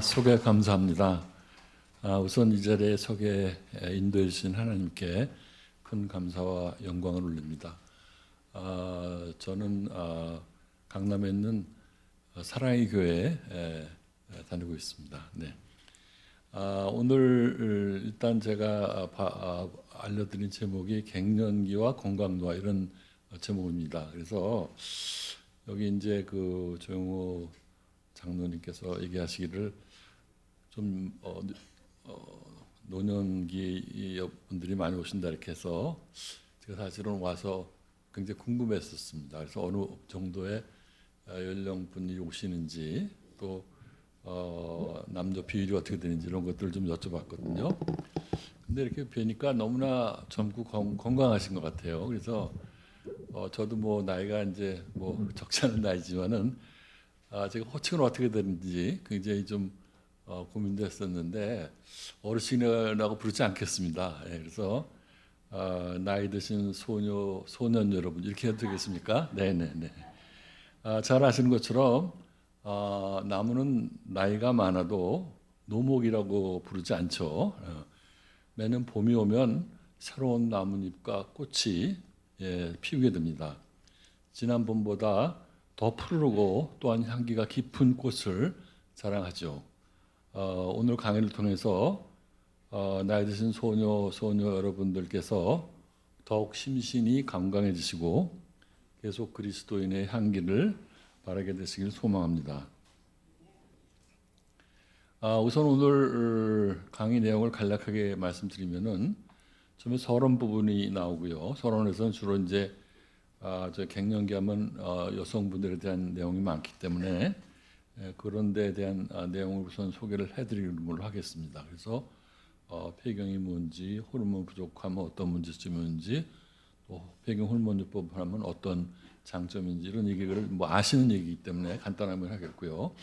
소개 감사합니다. 우선 이 자리에 소개 인도해 주신 하나님께 큰 감사와 영광을 올립니다. 저는 강남에 있는 사랑의 교회에 다니고 있습니다. 네. 오늘 일단 제가 알려드린 제목이 갱년기와 건강노화 이런 제목입니다. 그래서 여기 이제 그 조영호 장로님께서 얘기하시기를 좀 노년기 분들이 많이 오신다 이렇게 해서 제가 사실은 와서 굉장히 궁금했었습니다. 그래서 어느 정도의 연령분이 오시는지 또 남녀 비율이 어떻게 되는지 이런 것들을 좀 여쭤봤거든요. 근데 이렇게 뵈니까 너무나 젊고 건강하신 것 같아요. 그래서 저도 뭐 나이가 이제 뭐 적지 않은 나이지만은 제가 호칭은 어떻게 되는지 굉장히 좀 고민도 했었는데 어르신이라고 부르지 않겠습니다. 예, 그래서 나이 드신 소년 여러분 이렇게 해도 되겠습니까? 네네네. 잘 아시는 것처럼 나무는 나이가 많아도 노목이라고 부르지 않죠. 매년 봄이 오면 새로운 나뭇잎과 꽃이 피우게 됩니다. 지난 봄보다 더 푸르고 또한 향기가 깊은 꽃을 자랑하죠. 오늘 강의를 통해서 나이 드신 소녀 여러분들께서 더욱 심신이 건강해지시고 계속 그리스도인의 향기를 바라게 되시길 소망합니다. 우선 오늘 강의 내용을 간략하게 말씀드리면은 처음에 서론 부분이 나오고요. 서론에서는 주로 이제 저 갱년기하면 여성분들에 대한 내용이 많기 때문에 그런 데에 대한 내용을 우선 소개를 해드리는 걸로 하겠습니다. 그래서 폐경이 뭔지, 호르몬 부족하면 어떤 문제점인지, 또 폐경 호르몬요법을 하면 어떤 장점인지 이런 얘기를 뭐 아시는 얘기이기 때문에 간단하게 하겠고요.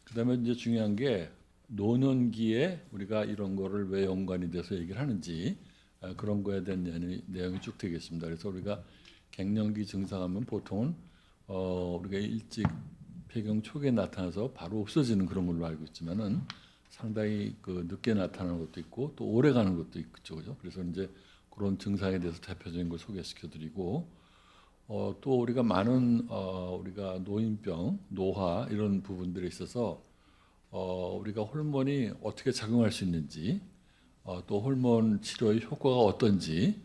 그다음에 이제 중요한 게 노년기에 우리가 이런 거를 왜 연관이 돼서 얘기를 하는지 그런 거에 대한 내용이 쭉 되겠습니다. 그래서 우리가 갱년기 증상하면 보통은 우리가 일찍 폐경 초기에 나타나서 바로 없어지는 그런 걸로 알고 있지만은 상당히 그 늦게 나타나는 것도 있고 또 오래 가는 것도 있죠, 그죠? 그래서 이제 그런 증상에 대해서 대표적인 걸 소개시켜드리고 또 우리가 많은 우리가 노인병, 노화 이런 부분들에 있어서 우리가 호르몬이 어떻게 작용할 수 있는지 또 호르몬 치료의 효과가 어떤지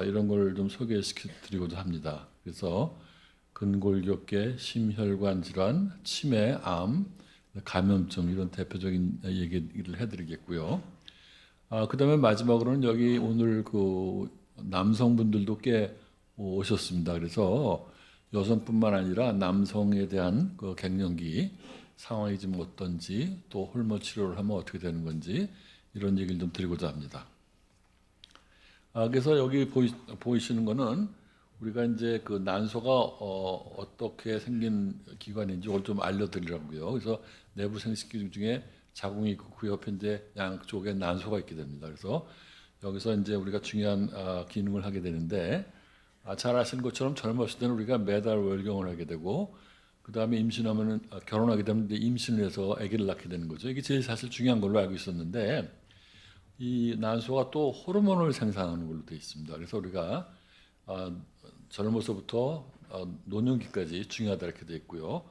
이런 걸 좀 소개시켜 드리고자 합니다. 그래서 근골격계, 심혈관 질환, 치매, 암, 감염증 이런 대표적인 얘기를 해드리겠고요. 그다음에 마지막으로는 여기 오늘 그 남성분들도 꽤 오셨습니다. 그래서 여성뿐만 아니라 남성에 대한 그 갱년기 상황이 좀 어떤지 또 호르몬 치료를 하면 어떻게 되는 건지 이런 얘기를 좀 드리고자 합니다. 그래서 여기 보이시는 거는 우리가 이제 그 난소가 어떻게 생긴 기관인지 이걸 좀 알려드리려고요. 그래서 내부 생식기 중에 자궁이 있고 그 옆에 이제 양쪽에 난소가 있게 됩니다. 그래서 여기서 이제 우리가 중요한 기능을 하게 되는데 잘 아시는 것처럼 젊었을 때는 우리가 매달 월경을 하게 되고 그 다음에 임신하면은 결혼하게 되면 임신을 해서 아기를 낳게 되는 거죠. 이게 제일 사실 중요한 걸로 알고 있었는데 이 난소가 또 호르몬을 생산하는 걸로 되어 있습니다. 그래서 우리가 젊어서부터 노년기까지 중요하다 이렇게 되어 있고요.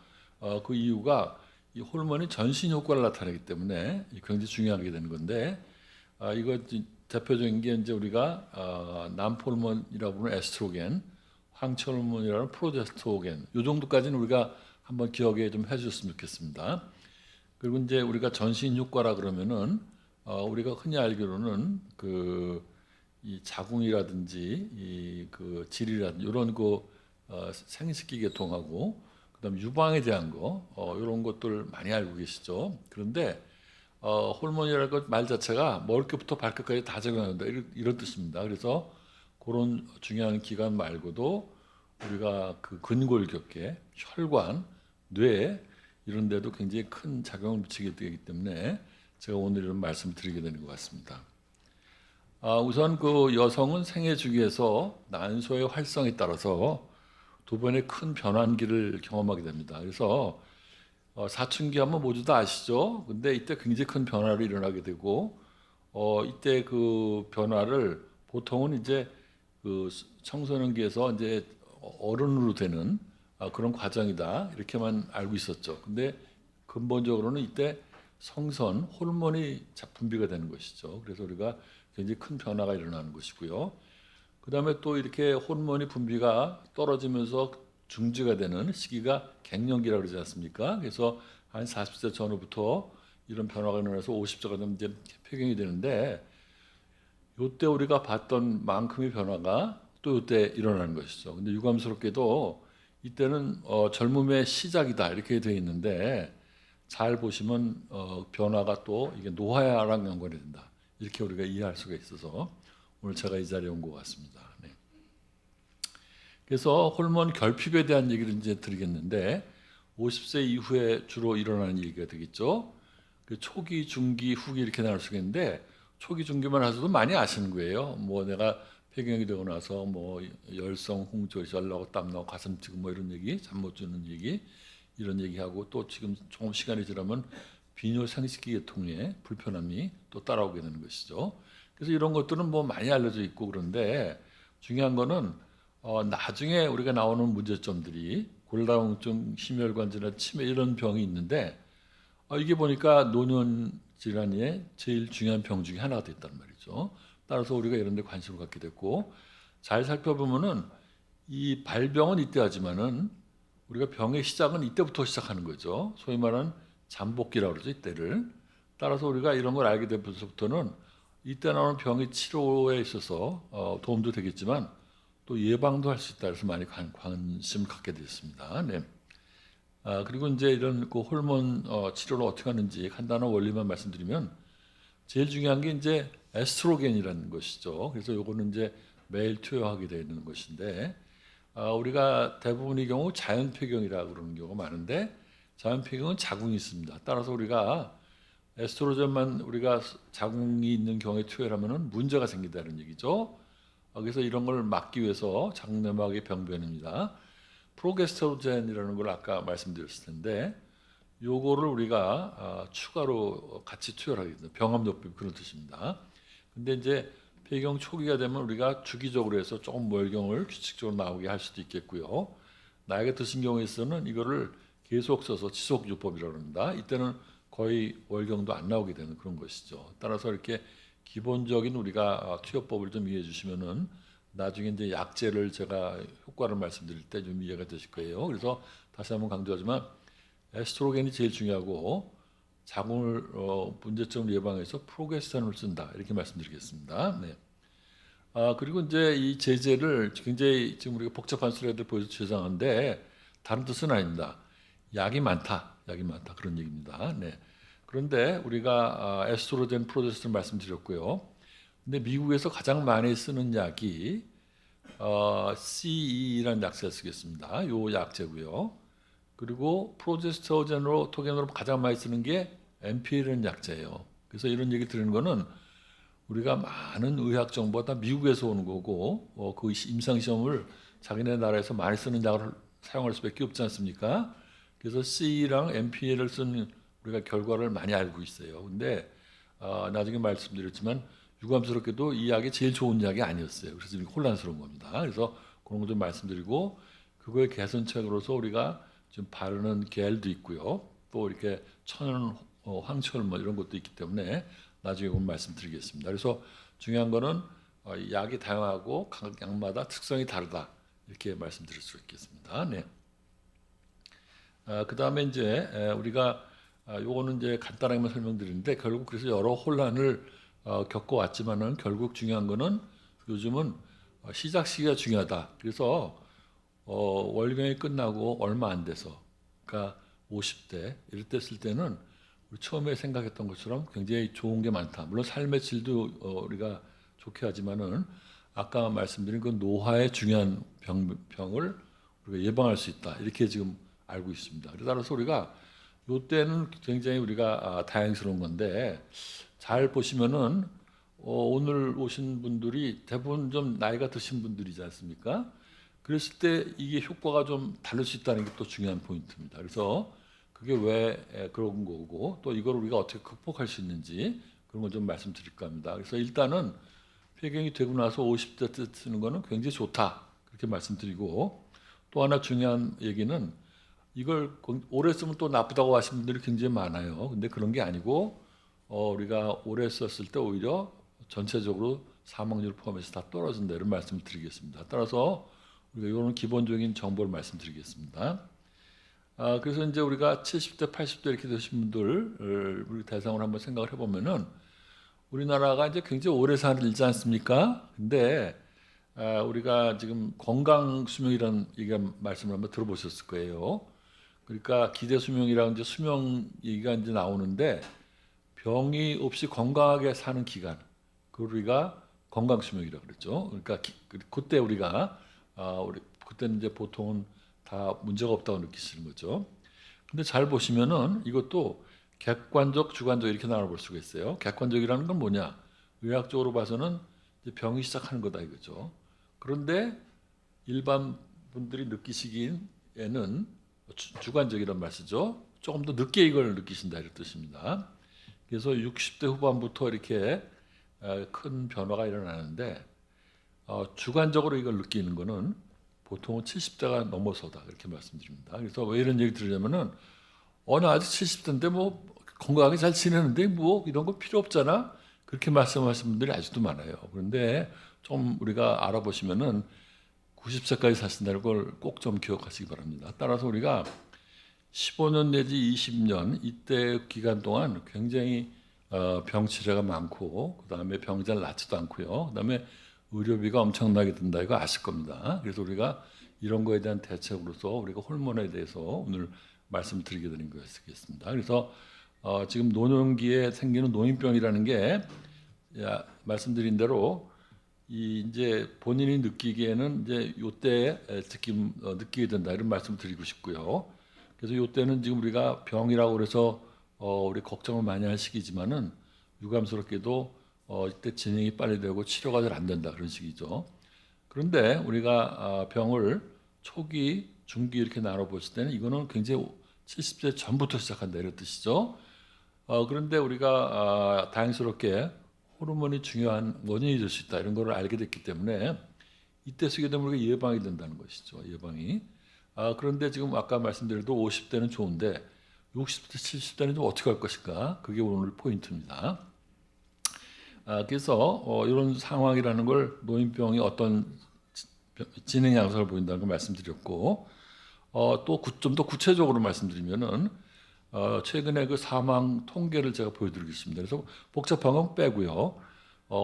그 이유가 이 호르몬이 전신 효과를 나타내기 때문에 굉장히 중요하게 되는 건데 이거 대표적인 게 이제 우리가 남호르몬이라고 부르는 에스트로겐, 황철호르몬이라는 프로제스테로겐 이 정도까지는 우리가 한번 기억에 좀 해주셨으면 좋겠습니다. 그리고 이제 우리가 전신 효과라 그러면은 우리가 흔히 알기로는 그 이 자궁이라든지 이 그 질이라든지 이런 그 생식기 계통하고 그다음 유방에 대한 거 이런 것들 많이 알고 계시죠. 그런데 호르몬이라는 것 말 자체가 머리끝부터 발끝까지 다 작용한다 이런 뜻입니다. 그래서 그런 중요한 기관 말고도 우리가 그 근골격계, 혈관, 뇌 이런 데도 굉장히 큰 작용을 미치게 되기 때문에 제가 오늘 이런 말씀을 드리게 되는 것 같습니다. 우선 그 여성은 생애 주기에서 난소의 활성에 따라서 두 번의 큰 변환기를 경험하게 됩니다. 그래서 사춘기 하면 모두 다 아시죠? 근데 이때 굉장히 큰 변화가 일어나게 되고 이때 그 변화를 보통은 이제 그 청소년기에서 이제 어른으로 되는 그런 과정이다 이렇게만 알고 있었죠. 근데 근본적으로는 이때 성선 호르몬이 분비가 되는 것이죠. 그래서 우리가 굉장히 큰 변화가 일어나는 것이고요. 그 다음에 또 이렇게 호르몬이 분비가 떨어지면서 중지가 되는 시기가 갱년기라고 그러지 않습니까? 그래서 한 40세 전후부터 이런 변화가 일어나서 50세가 되면 이제 폐경이 되는데 이때 우리가 봤던 만큼의 변화가 또 이때 일어나는 것이죠. 근데 유감스럽게도 이때는 젊음의 시작이다 이렇게 되어 있는데 잘 보시면 변화가 또 이게 노화랑 연관이 된다 이렇게 우리가 이해할 수가 있어서 오늘 제가 이 자리에 온 것 같습니다. 네. 그래서 호르몬 결핍에 대한 얘기를 이제 드리겠는데 50세 이후에 주로 일어나는 얘기가 되겠죠. 그 초기, 중기, 후기 이렇게 나눌 수가 있는데 초기, 중기만 하셔도 많이 아시는 거예요. 뭐 내가 폐경이 되고 나서 뭐 열성, 홍조, 열나고 땀나고 가슴 찌고 뭐 이런 얘기, 잠 못 주는 얘기 이런 얘기하고 또 지금 조금 시간이 지나면 비뇨 생식기 계통에 불편함이 또 따라오게 되는 것이죠. 그래서 이런 것들은 뭐 많이 알려져 있고 그런데 중요한 거는 나중에 우리가 나오는 문제점들이 골다공증, 심혈관 질환, 치매 이런 병이 있는데 이게 보니까 노년 질환의 제일 중요한 병 중에 하나가 됐단 말이죠. 따라서 우리가 이런 데 관심을 갖게 됐고 잘 살펴보면은 이 발병은 이때 하지만은 우리가 병의 시작은 이때부터 시작하는 거죠. 소위 말하는 잠복기라고 그러죠. 이때를. 따라서 우리가 이런 걸 알게 되면서부터는 이때 나오는 병의 치료에 있어서 도움도 되겠지만 또 예방도 할 수 있다. 그래서 많이 관심을 갖게 됐습니다. 네. 그리고 이제 이런 그 호르몬 치료를 어떻게 하는지 간단한 원리만 말씀드리면 제일 중요한 게 이제 에스트로겐이라는 것이죠. 그래서 요거는 이제 매일 투여하게 되는 것인데 우리가 대부분의 경우 자연 폐경이라고 그러는 경우가 많은데 자연 폐경은 자궁이 있습니다. 따라서 우리가 에스트로겐만 우리가 자궁이 있는 경우에 투여를 하면은 문제가 생긴다는 얘기죠. 그래서 이런 걸 막기 위해서 자궁 내막의 병변입니다. 프로게스테로겐이라는 걸 아까 말씀드렸을 텐데 요거를 우리가 추가로 같이 투여하게 됩니다. 병합요법 그런 뜻입니다. 근데 이제 폐경 초기가 되면 우리가 주기적으로 해서 조금 월경을 규칙적으로 나오게 할 수도 있겠고요. 나이가 드신 경우에 있어서는 이거를 계속 써서 지속요법이라고 합니다. 이때는 거의 월경도 안 나오게 되는 그런 것이죠. 따라서 이렇게 기본적인 우리가 투여법을 좀 이해해 주시면은 나중에 이제 약제를 제가 효과를 말씀드릴 때 좀 이해가 되실 거예요. 그래서 다시 한번 강조하지만 에스트로겐이 제일 중요하고 자궁을 문제점을 예방해서 프로게스테론을 쓴다 이렇게 말씀드리겠습니다. 네. 그리고 이제 이 제제를 굉장히 지금 우리가 복잡한 수레들 보여서 죄송한데 다른 뜻은 아닙니다. 약이 많다 그런 얘기입니다. 네. 그런데 우리가 에스트로겐, 프로제스테론 말씀드렸고요. 근데 미국에서 가장 많이 쓰는 약이 CE라는 약제를 쓰겠습니다. 요 약제고요. 그리고 프로제스테로겐으로 토겐으로 가장 많이 쓰는 게 MP라는 약제예요. 그래서 이런 얘기 드리는 거는 우리가 많은 의학 정보가 다 미국에서 오는 거고 그 임상 시험을 자기네 나라에서 많이 쓰는 약을 사용할 수밖에 없지 않습니까? 그래서 C랑 MP를 쓴 우리가 결과를 많이 알고 있어요. 근데 나중에 말씀드렸지만 유감스럽게도 이 약이 제일 좋은 약이 아니었어요. 그래서 이렇게 혼란스러운 겁니다. 그래서 그런 거 좀 말씀드리고 그거의 개선책으로서 우리가 지금 바르는 겔도 있고요. 또 이렇게 천연 황철 이런 것도 있기 때문에 나중에 오면 말씀드리겠습니다. 그래서 중요한 거는 약이 다양하고 각 약마다 특성이 다르다 이렇게 말씀드릴 수 있겠습니다. 네. 그 다음에 이제 우리가 요거는 이제 간단하게만 설명드리는데 결국 그래서 여러 혼란을 겪어왔지만은 결국 중요한 거는 요즘은 시작 시기가 중요하다. 그래서 월경이 끝나고 얼마 안 돼서 그러니까 50대 이럴 때 쓸 때는 우리 처음에 생각했던 것처럼 굉장히 좋은 게 많다. 물론 삶의 질도 우리가 좋게 하지만은 아까 말씀드린 그 노화의 중요한 병을 우리가 예방할 수 있다. 이렇게 지금 알고 있습니다. 따라서 우리가 이때는 굉장히 우리가 다행스러운 건데 잘 보시면은 오늘 오신 분들이 대부분 좀 나이가 드신 분들이지 않습니까? 그랬을 때 이게 효과가 좀 다를 수 있다는 게 또 중요한 포인트입니다. 그래서 그게 왜 그런 거고 또 이걸 우리가 어떻게 극복할 수 있는지 그런 걸 좀 말씀드릴까 합니다. 그래서 일단은 폐경이 되고 나서 50대 때 쓰는 거는 굉장히 좋다 그렇게 말씀드리고 또 하나 중요한 얘기는 이걸 오래 쓰면 또 나쁘다고 하시는 분들이 굉장히 많아요. 근데 그런 게 아니고 우리가 오래 썼을 때 오히려 전체적으로 사망률 포함해서 다 떨어진다 이런 말씀을 드리겠습니다. 따라서 우리가 이런 기본적인 정보를 말씀드리겠습니다. 그래서 이제 우리가 70대, 80대 이렇게 되신 분들 우리 대상으로 한번 생각을 해보면은 우리나라가 이제 굉장히 오래 살지 않습니까? 근데 우리가 지금 건강 수명이라는 얘기가 말씀을 한번 들어보셨을 거예요. 그러니까 기대 수명이라고 이제 수명 얘기가 이제 나오는데 병이 없이 건강하게 사는 기간, 그걸 우리가 건강 수명이라고 그랬죠. 그러니까 그때 우리가 우리 그때는 이제 보통은 다 문제가 없다고 느끼시는 거죠. 근데 잘 보시면은 이것도 객관적, 주관적 이렇게 나눠볼 수가 있어요. 객관적이라는 건 뭐냐? 의학적으로 봐서는 이제 병이 시작하는 거다 이거죠. 그런데 일반 분들이 느끼시기에는 주관적이란 말이죠. 조금 더 늦게 이걸 느끼신다 이런 뜻입니다. 그래서 60대 후반부터 이렇게 큰 변화가 일어나는데 주관적으로 이걸 느끼는 거는 보통은 70대가 넘어서다 이렇게 말씀드립니다. 그래서 왜 이런 얘기 들으냐면은 나 아직 70대인데 뭐 건강하게 잘 지내는데 뭐 이런 거 필요 없잖아 그렇게 말씀하시는 분들이 아직도 많아요. 그런데 좀 우리가 알아보시면은 90세까지 사신다는 걸 꼭 좀 기억하시기 바랍니다. 따라서 우리가 15년 내지 20년 이때 기간 동안 굉장히 병치레가 많고 그다음에 병이 잘 낫지도 않고요. 그다음에 의료비가 엄청나게 든다 이거 아실 겁니다. 그래서 우리가 이런 거에 대한 대책으로서 우리가 호르몬에 대해서 오늘 말씀드리게 되는 것이겠습니다. 그래서 지금 노년기에 생기는 노인병이라는 게 말씀드린 대로 이제 본인이 느끼기에는 이제 요때 특히 느끼게 된다 이런 말씀 드리고 싶고요. 그래서 요때는 지금 우리가 병이라고 그래서 우리 걱정을 많이 할 시기지만은 유감스럽게도 이때 진행이 빨리 되고 치료가 잘 안 된다 그런 식이죠. 그런데 우리가 병을 초기, 중기 이렇게 나눠 봤을 때는 이거는 굉장히 70세 전부터 시작한다 이런 뜻이죠. 그런데 우리가 다행스럽게 호르몬이 중요한 원인이 될 수 있다 이런 걸 알게 됐기 때문에 이때 쓰게 되면 우리가 예방이 된다는 것이죠. 예방이. 그런데 지금 아까 말씀드려도 50대는 좋은데 60대, 70대는 좀 어떻게 할 것인가? 그게 오늘 포인트입니다. 그래서 이런 상황이라는 걸 노인병이 어떤 진행 양상을 보인다는 걸 말씀드렸고 또 좀 더 구체적으로 말씀드리면은 최근에 그 사망 통계를 제가 보여드리겠습니다. 그래서 복잡한 건 빼고요.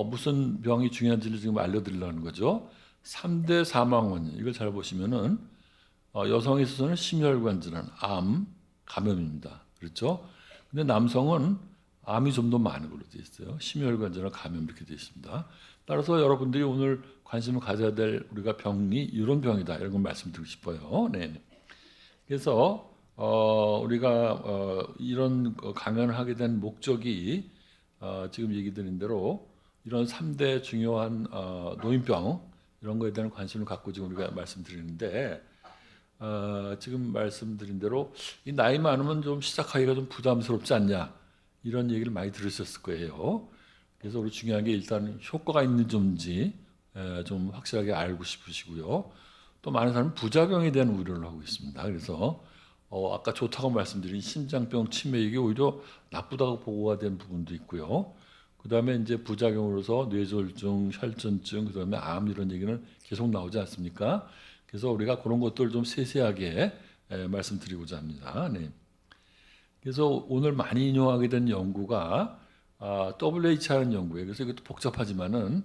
무슨 병이 중요한지를 지금 알려드리려는 거죠. 3대 사망 원인 이걸 잘 보시면은 여성에 있어서는 심혈관 질환, 암, 감염입니다. 그렇죠? 근데 남성은 암이 좀 더 많은 걸로 되어 있어요. 심혈관 질환, 감염 이렇게 되어 있습니다. 따라서 여러분들이 오늘 관심을 가져야 될 우리가 병이 이런 병이다 이런 걸 말씀드리고 싶어요. 네. 그래서 우리가 이런 강연을 하게 된 목적이 지금 얘기 드린 대로 이런 3대 중요한 노인병 이런 거에 대한 관심을 갖고 지금 우리가 말씀드리는데 지금 말씀드린 대로 이 나이 많으면 좀 시작하기가 좀 부담스럽지 않냐 이런 얘기를 많이 들으셨을 거예요. 그래서 우리 중요한 게 일단 효과가 있는지 좀 확실하게 알고 싶으시고요. 또 많은 사람은 부작용에 대한 우려를 하고 있습니다. 그래서 아까 좋다고 말씀드린 심장병, 치매 이게 오히려 나쁘다고 보고가 된 부분도 있고요. 그다음에 이제 부작용으로서 뇌졸중, 혈전증, 그다음에 암 이런 얘기는 계속 나오지 않습니까? 그래서 우리가 그런 것들을 좀 세세하게 말씀드리고자 합니다. 네. 그래서 오늘 많이 인용하게 된 연구가 WH라는 연구예요. 그래서 이것도 복잡하지만은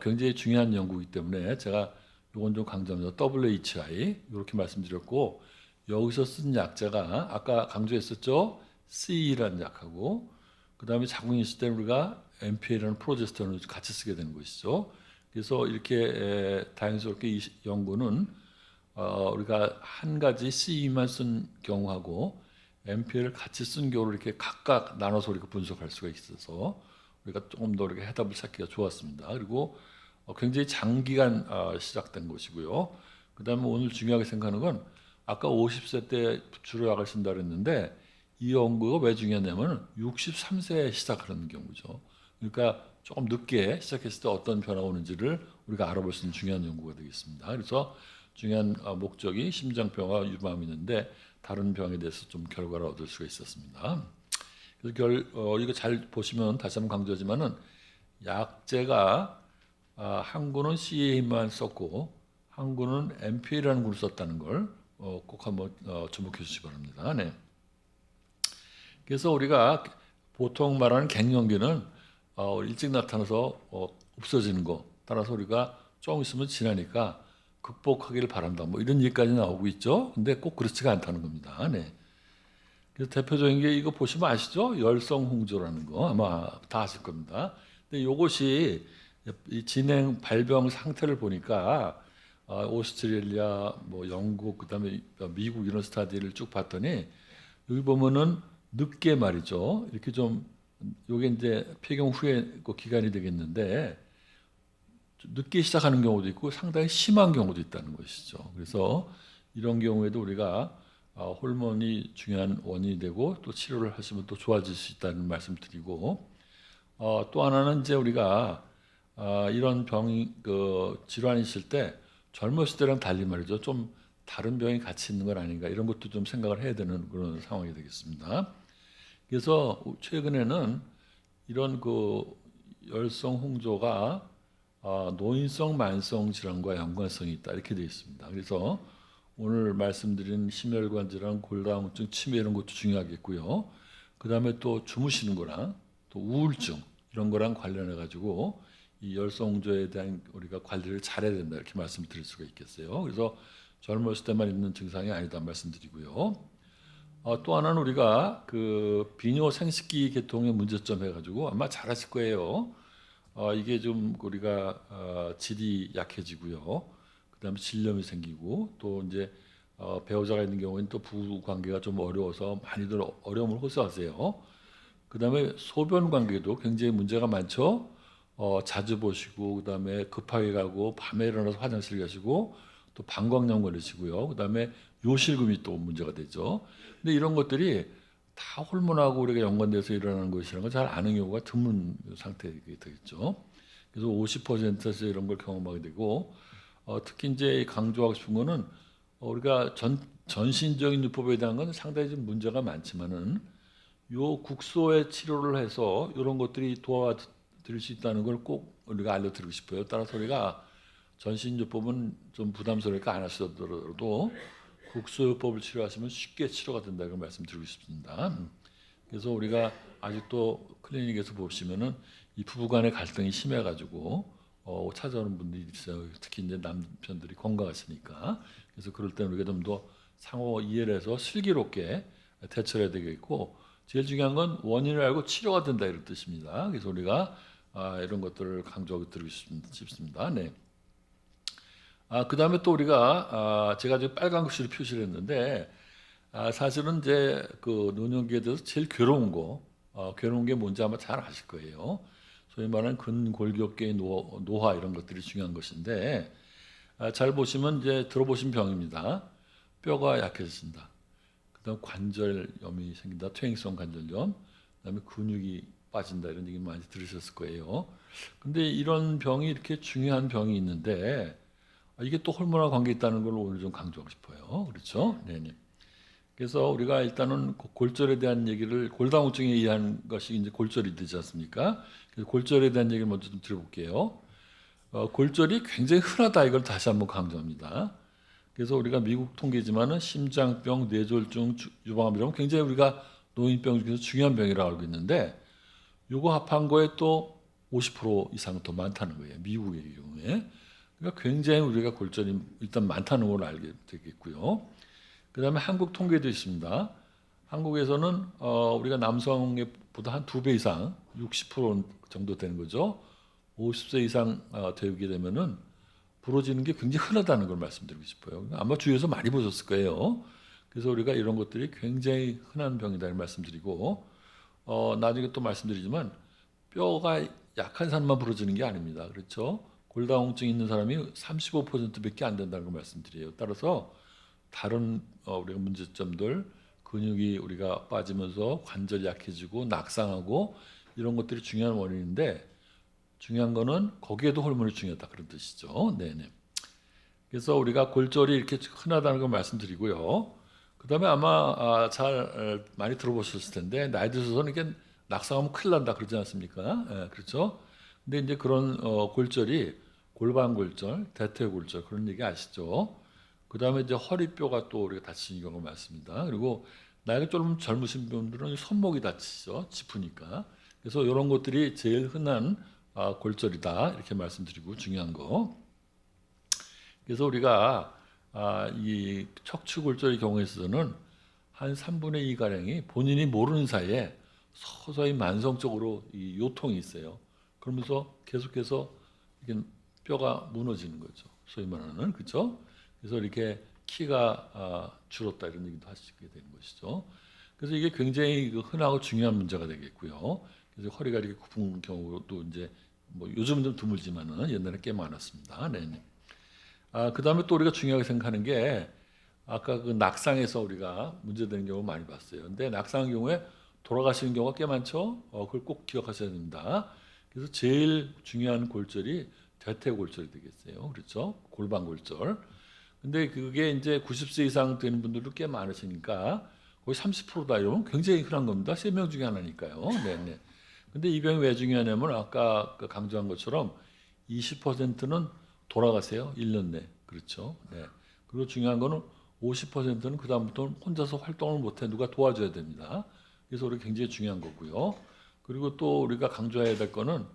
굉장히 중요한 연구이기 때문에 제가 이건 좀 강조합니다. WHI 이렇게 말씀드렸고 여기서 쓴 약자가 아까 강조했었죠. C라는 약하고 그 다음에 자궁이 있을 때 우리가 MPA라는 프로제스테론을 같이 쓰게 되는 것이죠. 그래서 이렇게 다행스럽게 이 연구는 우리가 한 가지 C만 쓴 경우하고 MPA를 같이 쓴 경우를 이렇게 각각 나눠서 우리가 분석할 수가 있어서 우리가 조금 더 이렇게 해답을 찾기가 좋았습니다. 그리고 굉장히 장기간 시작된 것이고요. 그 다음에 오늘 중요하게 생각하는 건 아까 50세 때 주로 약을 쓴다 그랬는데 이 연구가 왜 중요하냐면 63세에 시작하는 경우죠. 그러니까 조금 늦게 시작했을 때 어떤 변화가 오는지를 우리가 알아볼 수 있는 중요한 연구가 되겠습니다. 그래서 중요한 목적이 심장병과 유방암이 있는데 다른 병에 대해서 좀 결과를 얻을 수가 있었습니다. 그래서 이거 잘 보시면 다시 한번 강조하지만은 약제가 한 군은 CA만 썼고 한 군은 MPA라는 군을 썼다는 걸 꼭 한번 주목해 주시기 바랍니다. 네. 그래서 우리가 보통 말하는 갱년기는 일찍 나타나서 없어지는 거 따라서 우리가 조금 있으면 지나니까 극복하기를 바란다. 뭐 이런 얘기까지 나오고 있죠. 근데 꼭 그렇지가 않다는 겁니다. 네. 그래서 대표적인 게 이거 보시면 아시죠? 열성 홍조라는 거 아마 다 아실 겁니다. 근데 이것이 이 진행 발병 상태를 보니까 오스트레일리아, 뭐 영국, 그다음에 미국 이런 스타디를 쭉 봤더니 여기 보면은 늦게 말이죠. 이렇게 좀 요게 이제 폐경 후에 그 기간이 되겠는데 늦게 시작하는 경우도 있고 상당히 심한 경우도 있다는 것이죠. 그래서 이런 경우에도 우리가 호르몬이 중요한 원인이 되고 또 치료를 하시면 또 좋아질 수 있다는 말씀드리고 또 하나는 이제 우리가 이런 질환이 있을 때 젊었을 때랑 달리 말이죠. 좀 다른 병이 같이 있는 건 아닌가 이런 것도 좀 생각을 해야 되는 그런 상황이 되겠습니다. 그래서 최근에는 이런 열성 홍조가 노인성 만성 질환과 연관성이 있다 이렇게 되어 있습니다. 그래서 오늘 말씀드린 심혈관 질환, 골다공증, 치매 이런 것도 중요하겠고요. 그 다음에 또 주무시는 거랑 또 우울증 이런 거랑 관련해 가지고 이 열성 홍조에 대한 우리가 관리를 잘해야 된다 이렇게 말씀드릴 수가 있겠어요. 그래서 젊었을 때만 있는 증상이 아니다 말씀드리고요. 또 하나는 우리가 비뇨 생식기 계통의 문제점 해가지고 아마 잘 아실 거예요. 이게 좀 우리가 질이 약해지고요. 그다음에 질염이 생기고 또 이제 배우자가 있는 경우에는 또 부부 관계가 좀 어려워서 많이들 어려움을 호소하세요. 그다음에 소변 관계도 굉장히 문제가 많죠. 자주 보시고 그다음에 급하게 가고 밤에 일어나서 화장실 가시고 또 방광염 걸리시고요. 그다음에 요실금이 또 문제가 되죠. 근데 이런 것들이 다 호르몬하고 우리가 연관돼서 일어나는 것이라는 걸 잘 아는 경우가 드문 상태가 되겠죠. 그래서 50%에서 이런 걸 경험하게 되고 특히 이제 강조하고 싶은 거는 우리가 전신적인 요법에 대한 건 상당히 좀 문제가 많지만은 요 국소의 치료를 해서 이런 것들이 도와드릴 수 있다는 걸 꼭 우리가 알려드리고 싶어요. 따라서 우리가 전신요법은 좀 부담스러우니까 안 하셔도 국소요법을 치료하시면 쉽게 치료가 된다고 말씀드리고 싶습니다. 그래서 우리가 아직도 클리닉에서 보시면은 이 부부간의 갈등이 심해가지고 찾아오는 분들이 있어요. 특히 이제 남편들이 건강하시니까. 그래서 그럴 때는 우리가 좀 더 상호 이해를 해서 슬기롭게 대처를 해야 되겠고 제일 중요한 건 원인을 알고 치료가 된다 이런 뜻입니다. 그래서 우리가 이런 것들을 강조하고 드리고 싶습니다. 네. 그다음에 또 우리가 제가 지금 빨간 글씨로 표시를 했는데 사실은 이제 노년기에 대해서 제일 괴로운 게 뭔지 아마 잘 아실 거예요. 소위 말하는 근골격계의 노화 이런 것들이 중요한 것인데 잘 보시면 이제 들어보신 병입니다. 뼈가 약해진다. 그다음 관절염이 생긴다. 퇴행성 관절염. 그다음에 근육이 빠진다 이런 얘기 많이 들으셨을 거예요. 근데 이런 병이 이렇게 중요한 병이 있는데 이게 또 호르몬과 관계 있다는 걸 오늘 좀 강조하고 싶어요. 그렇죠? 네네. 그래서 우리가 일단은 골절에 대한 얘기를 골다공증에 의한 것이 이제 골절이 되지 않습니까? 그래서 골절에 대한 얘기를 먼저 좀 들어볼게요. 골절이 굉장히 흔하다 이걸 다시 한번 강조합니다. 그래서 우리가 미국 통계지만은 심장병, 뇌졸중, 유방암 이런 굉장히 우리가 노인병 중에서 중요한 병이라고 알고 있는데 요거 합한 거에 또 50% 이상 더 많다는 거예요. 미국의 경우에. 그러니까 굉장히 우리가 골절이 일단 많다는 걸 알게 되겠고요. 그다음에 한국 통계도 있습니다. 한국에서는 우리가 남성보다 한 2배 이상, 60% 정도 되는 거죠. 50세 이상 되게 되면은 부러지는 게 굉장히 흔하다는 걸 말씀드리고 싶어요. 아마 주위에서 많이 보셨을 거예요. 그래서 우리가 이런 것들이 굉장히 흔한 병이다를 말씀드리고 나중에 또 말씀드리지만 뼈가 약한 사람만 부러지는 게 아닙니다. 그렇죠? 골다공증 있는 사람이 35%밖에 안 된다는 걸 말씀드려요. 따라서 다른 우리가 문제점들 근육이 우리가 빠지면서 관절이 약해지고 낙상하고 이런 것들이 중요한 원인인데 중요한 거는 거기에도 호르몬이 중요하다 그런 뜻이죠. 네네. 그래서 우리가 골절이 이렇게 흔하다는 걸 말씀드리고요. 그다음에 아마 잘 많이 들어보셨을 텐데 나이 드셔서는 이게 낙상하면 큰일 난다 그러지 않습니까? 예, 그렇죠? 근데 이제 그런 골절이 골반골절, 대퇴골절 그런 얘기 아시죠? 그다음에 이제 허리뼈가 또 우리가 다치는 경우가 많습니다. 그리고 나이가 좀 젊으신 분들은 손목이 다치죠, 짚으니까. 그래서 이런 것들이 제일 흔한 골절이다 이렇게 말씀드리고 중요한 거. 그래서 우리가 이 척추골절의 경우에 있어서는 한 3분의 2 가량이 본인이 모르는 사이에 서서히 만성적으로 이 요통이 있어요. 그러면서 계속해서 이게 뼈가 무너지는 거죠. 소위 말하는 그렇죠? 그래서 이렇게 키가 줄었다 이런 얘기도 하시게 되는 것이죠. 그래서 이게 굉장히 흔하고 중요한 문제가 되겠고요. 그래서 허리가 이렇게 굽은 경우도 이제 뭐 요즘은 좀 드물지만은 옛날에 꽤 많았습니다. 네. 그다음에 또 우리가 중요하게 생각하는 게 아까 그 낙상에서 우리가 문제되는 경우 많이 봤어요. 근데 낙상의 경우에 돌아가시는 경우가 꽤 많죠. 그걸 꼭 기억하셔야 됩니다. 그래서 제일 중요한 골절이 대퇴골절이 되겠어요. 그렇죠? 골반골절. 근데 그게 이제 90세 이상 되는 분들도 꽤 많으시니까 거의 30%다 이러면 굉장히 흔한 겁니다. 3명 중에 하나니까요. 네네. 근데 이 병이 왜 중요하냐면 아까 그 강조한 것처럼 20%는 돌아가세요. 1년 내. 그렇죠. 네. 그리고 중요한 거는 50%는 그다음부터 혼자서 활동을 못해 누가 도와줘야 됩니다. 그래서 우리 굉장히 중요한 거고요. 그리고 또 우리가 강조해야 될 거는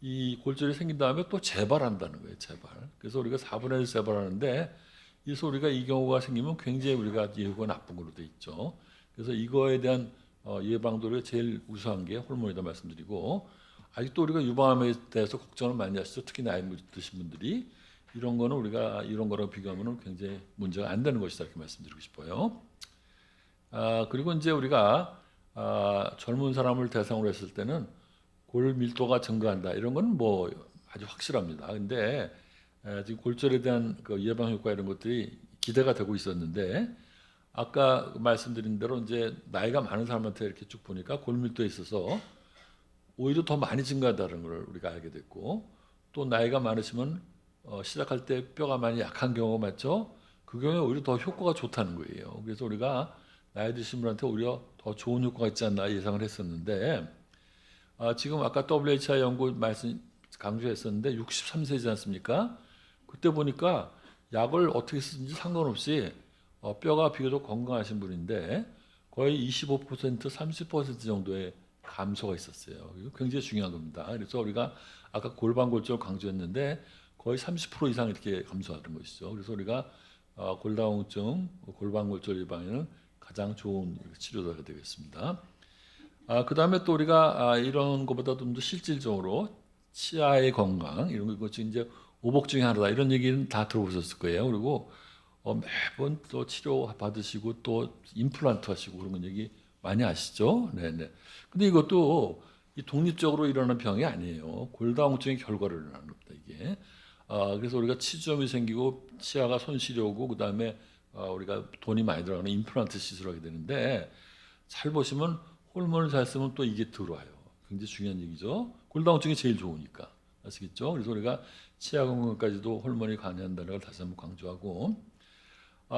이 골절이 생긴 다음에 또 재발한다는 거예요. 재발. 그래서 우리가 4분의 1 재발하는데 그래서 우리가 이 경우가 생기면 굉장히 우리가 예후가 나쁜 걸로 돼 있죠. 그래서 이거에 대한 예방도를 제일 우수한 게 호르몬이다 말씀드리고 아직도 우리가 유방암에 대해서 걱정을 많이 하시죠. 특히 나이 드신 분들이 이런 거는 우리가 이런 거랑 비교하면 굉장히 문제가 안 되는 것이다 이렇게 말씀드리고 싶어요. 그리고 이제 우리가 젊은 사람을 대상으로 했을 때는 골 밀도가 증가한다 이런 건 뭐 아주 확실합니다. 근데 지금 골절에 대한 그 예방 효과 이런 것들이 기대가 되고 있었는데 아까 말씀드린 대로 이제 나이가 많은 사람한테 이렇게 쭉 보니까 골 밀도에 있어서 오히려 더 많이 증가한다는 걸 우리가 알게 됐고 또 나이가 많으시면 시작할 때 뼈가 많이 약한 경우가 많죠. 그 경우에 오히려 더 효과가 좋다는 거예요. 그래서 우리가 나이 드신 분한테 오히려 더 좋은 효과가 있지 않나 예상을 했었는데 지금 아까 WHI 연구 말씀 강조했었는데 63세지 않습니까? 그때 보니까 약을 어떻게 쓰든지 상관없이 뼈가 비교적 건강하신 분인데 거의 25% 30% 정도의 감소가 있었어요. 이거 굉장히 중요한 겁니다. 그래서 우리가 아까 골반골절 강조했는데 거의 30% 이상 이렇게 감소하는 것이죠. 그래서 우리가 골다공증, 골반골절 예방에는 가장 좋은 치료가 되겠습니다. 그다음에 또 우리가 이런 것보다 좀 더 실질적으로 치아의 건강 이런 것이 이제 오복 중에 하나다 이런 얘기는 다 들어보셨을 거예요. 그리고 매번 또 치료 받으시고 또 임플란트 하시고 그런 건 얘기 많이 아시죠? 네네. 근데 이것도 이 독립적으로 일어나는 병이 아니에요. 골다공증의 결과로 일어나는 겁니다, 이게. 그래서 우리가 치주염이 생기고 치아가 손실이 오고 그다음에 우리가 돈이 많이 들어가는 임플란트 시술하게 되는데 잘 보시면 호르몬을 잘 쓰면 또 이게 들어와요. 굉장히 중요한 얘기죠. 골다공증이 제일 좋으니까. 아시겠죠? 그래서 우리가 치아 건강까지도 호르몬이 관여한다는 걸 다시 한번 강조하고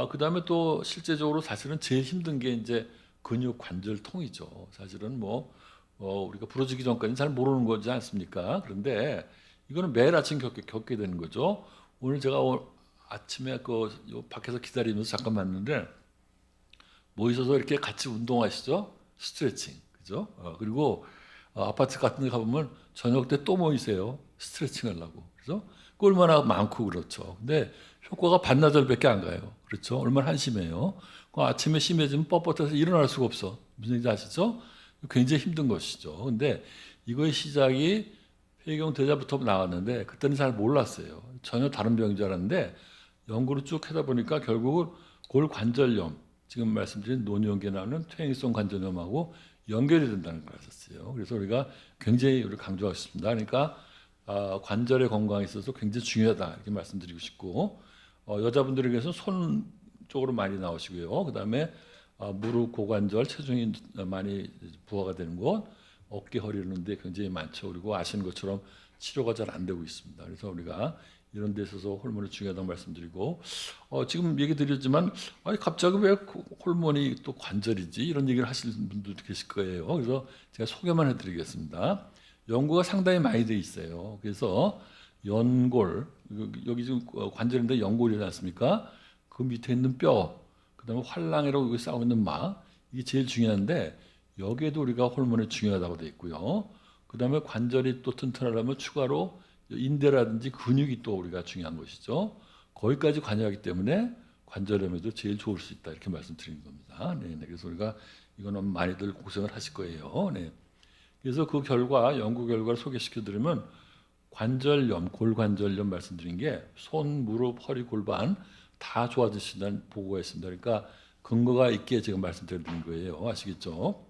그다음에 또 실제적으로 사실은 제일 힘든 게 이제 근육 관절통이죠. 사실은 뭐 우리가 부러지기 전까지는 잘 모르는 거지 않습니까? 그런데 이거는 매일 아침 겪게 되는 거죠. 오늘 제가 아침에 요 밖에서 기다리면서 잠깐 봤는데 모이셔서 이렇게 같이 운동하시죠? 스트레칭, 그죠? 그리고 아파트 같은 데 가보면 저녁 때 또 모이세요. 스트레칭 하려고. 그죠? 그 얼마나 많고 그렇죠. 근데 효과가 반나절밖에 안 가요. 그렇죠? 얼마나 한심해요. 그 아침에 심해지면 뻣뻣해서 일어날 수가 없어. 무슨 얘기인지 아시죠? 굉장히 힘든 것이죠. 근데 이거의 시작이 폐경 대자부터 나왔는데 그때는 잘 몰랐어요. 전혀 다른 병인 줄 알았는데 연구를 쭉 하다 보니까 결국은 골관절염, 지금 말씀드린 노년기에 나오는 퇴행성 관절염하고 연결이 된다는 걸 알았어요. 그래서 우리가 굉장히 우리 강조하고 싶습니다. 그러니까 관절의 건강에 있어서 굉장히 중요하다 이렇게 말씀드리고 싶고 여자분들에게서 손 쪽으로 많이 나오시고요. 그다음에 무릎, 고관절, 체중이 많이 부하가 되는 곳, 어깨, 허리 이런 데 굉장히 많죠. 그리고 아시는 것처럼 치료가 잘 안 되고 있습니다. 그래서 우리가 이런 데 있어서 호르몬이 중요하다고 말씀드리고 지금 얘기 드렸지만 아니 갑자기 왜 호르몬이 또 관절이지 이런 얘기를 하시는 분들도 계실 거예요. 그래서 제가 소개만 해드리겠습니다. 연구가 상당히 많이 돼 있어요. 그래서 연골 여기 지금 관절인데 연골이지 않습니까? 그 밑에 있는 뼈, 그다음에 활랑이라고 여기 싸고 있는 막 이게 제일 중요한데 여기에도 우리가 호르몬이 중요하다고 돼 있고요. 그다음에 관절이 또 튼튼하려면 추가로 인대라든지 근육이 또 우리가 중요한 것이죠. 거기까지 관여하기 때문에 관절염에도 제일 좋을 수 있다 이렇게 말씀드리는 겁니다. 네, 네. 그래서 우리가 이거는 많이들 고생을 하실 거예요. 네. 그래서 그 결과 연구 결과를 소개시켜드리면 관절염, 골관절염 말씀드린 게 손, 무릎, 허리, 골반 다 좋아지신다는 보고가 있습니다. 그러니까 근거가 있게 제가 말씀드리는 거예요. 아시겠죠?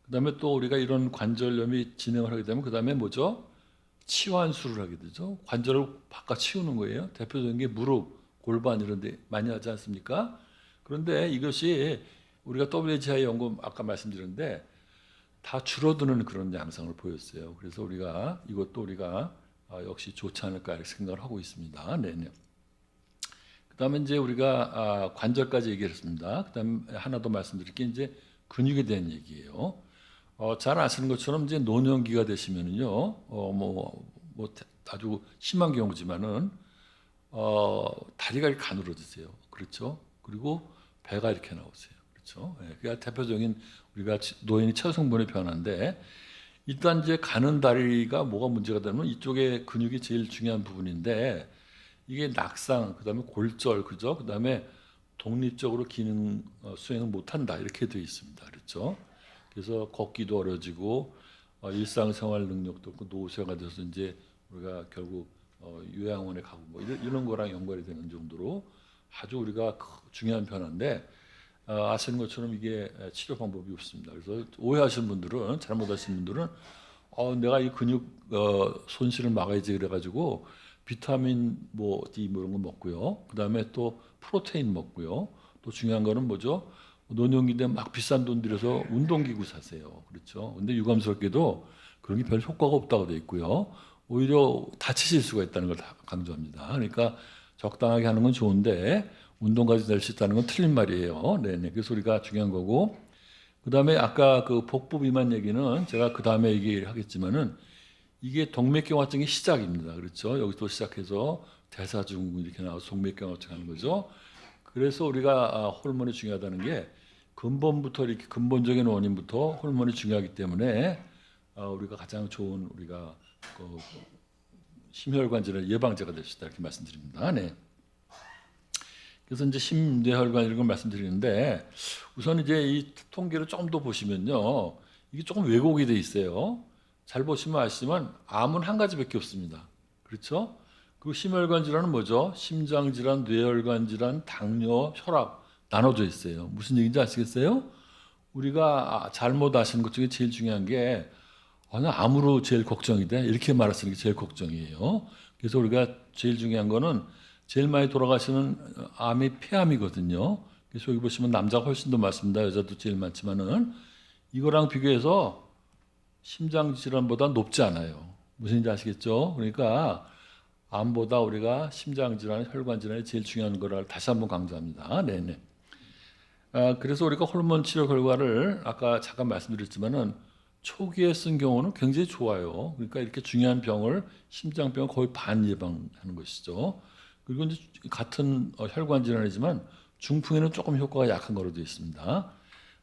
그다음에 또 우리가 이런 관절염이 진행을 하게 되면 그다음에 뭐죠? 치환술을 하게 되죠. 관절을 바꿔 치우는 거예요. 대표적인 게 무릎, 골반 이런 데 많이 하지 않습니까? 그런데 이것이 우리가 WHI 연구 아까 말씀드렸는데 다 줄어드는 그런 양상을 보였어요. 그래서 우리가 이것도 우리가 역시 좋지 않을까 이렇게 생각을 하고 있습니다. 네네. 그다음에 이제 우리가 관절까지 얘기했습니다. 그다음 하나 더 말씀드릴 게 이제 근육에 대한 얘기예요. 잘 아시는 것처럼 이제 노년기가 되시면은요, 뭐 아주 심한 경우지만은 다리가 이렇게 가늘어지세요. 그렇죠? 그리고 배가 이렇게 나오세요. 그렇죠? 예, 그게 대표적인 우리가 노인의 체성분의 변화인데 일단 이제 가는 다리가 뭐가 문제가 되면 이쪽에 근육이 제일 중요한 부분인데 이게 낙상, 그다음에 골절, 그죠? 그다음에 독립적으로 기능 수행을 못한다 이렇게 되어 있습니다. 그렇죠? 그래서 걷기도 어려지고 일상생활 능력도 없고 노쇠가 돼서 이제 우리가 결국 요양원에 가고 뭐 이런 거랑 연관이 되는 정도로 아주 우리가 중요한 변화인데 아시는 것처럼 이게 치료 방법이 없습니다. 그래서 오해하시는 분들은 잘못하시는 분들은 내가 이 근육 손실을 막아야지 그래가지고 비타민 뭐 D 뭐 이런 거 먹고요. 그다음에 또 프로테인 먹고요. 또 중요한 거는 뭐죠? 노년기 때 막 비싼 돈 들여서 운동기구 사세요. 그렇죠? 근데 유감스럽게도 그런 게 별 효과가 없다고 돼 있고요. 오히려 다치실 수가 있다는 걸 강조합니다. 그러니까 적당하게 하는 건 좋은데 운동까지 될 수 있다는 건 틀린 말이에요. 네네. 그래서 우리가 중요한 거고. 그다음에 아까 그 복부 비만 얘기는 제가 그 다음에 얘기를 하겠지만은 이게 동맥경화증의 시작입니다. 그렇죠? 여기서 시작해서 대사증후군 이렇게 나와서 동맥경화증 하는 거죠. 그래서 우리가 호르몬이 중요하다는 게 근본부터 이렇게 근본적인 원인부터 호르몬이 중요하기 때문에 우리가 가장 좋은 우리가 그 심혈관 질환 예방제가 될 수 있다 이렇게 말씀드립니다. 네. 그래서 이제 심뇌혈관 이런 걸 말씀드리는데 우선 이제 이 통계를 조금 더 보시면요 이게 조금 왜곡이 돼 있어요. 잘 보시면 아시지만 암은 한 가지밖에 없습니다. 그렇죠? 그리고 심혈관 질환은 뭐죠? 심장 질환, 뇌혈관 질환, 당뇨, 혈압 나눠져 있어요. 무슨 얘기인지 아시겠어요? 우리가 잘못 아시는 것 중에 제일 중요한 게 나 암으로 제일 걱정이 돼 이렇게 말하시는 게 제일 걱정이에요. 그래서 우리가 제일 중요한 거는 제일 많이 돌아가시는 암이 폐암이거든요. 그래서 여기 보시면 남자가 훨씬 더 많습니다. 여자도 제일 많지만은 이거랑 비교해서 심장 질환보다 높지 않아요. 무슨 얘기인지 아시겠죠? 그러니까 암보다 우리가 심장 질환, 혈관 질환이 제일 중요한 거를 다시 한번 강조합니다. 네네. 그래서 우리가 호르몬 치료 결과를 아까 잠깐 말씀드렸지만은 초기에 쓴 경우는 굉장히 좋아요. 그러니까 이렇게 중요한 병을 심장병 거의 반 예방하는 것이죠. 그리고 이제 같은 혈관 질환이지만 중풍에는 조금 효과가 약한 거로 되어 있습니다.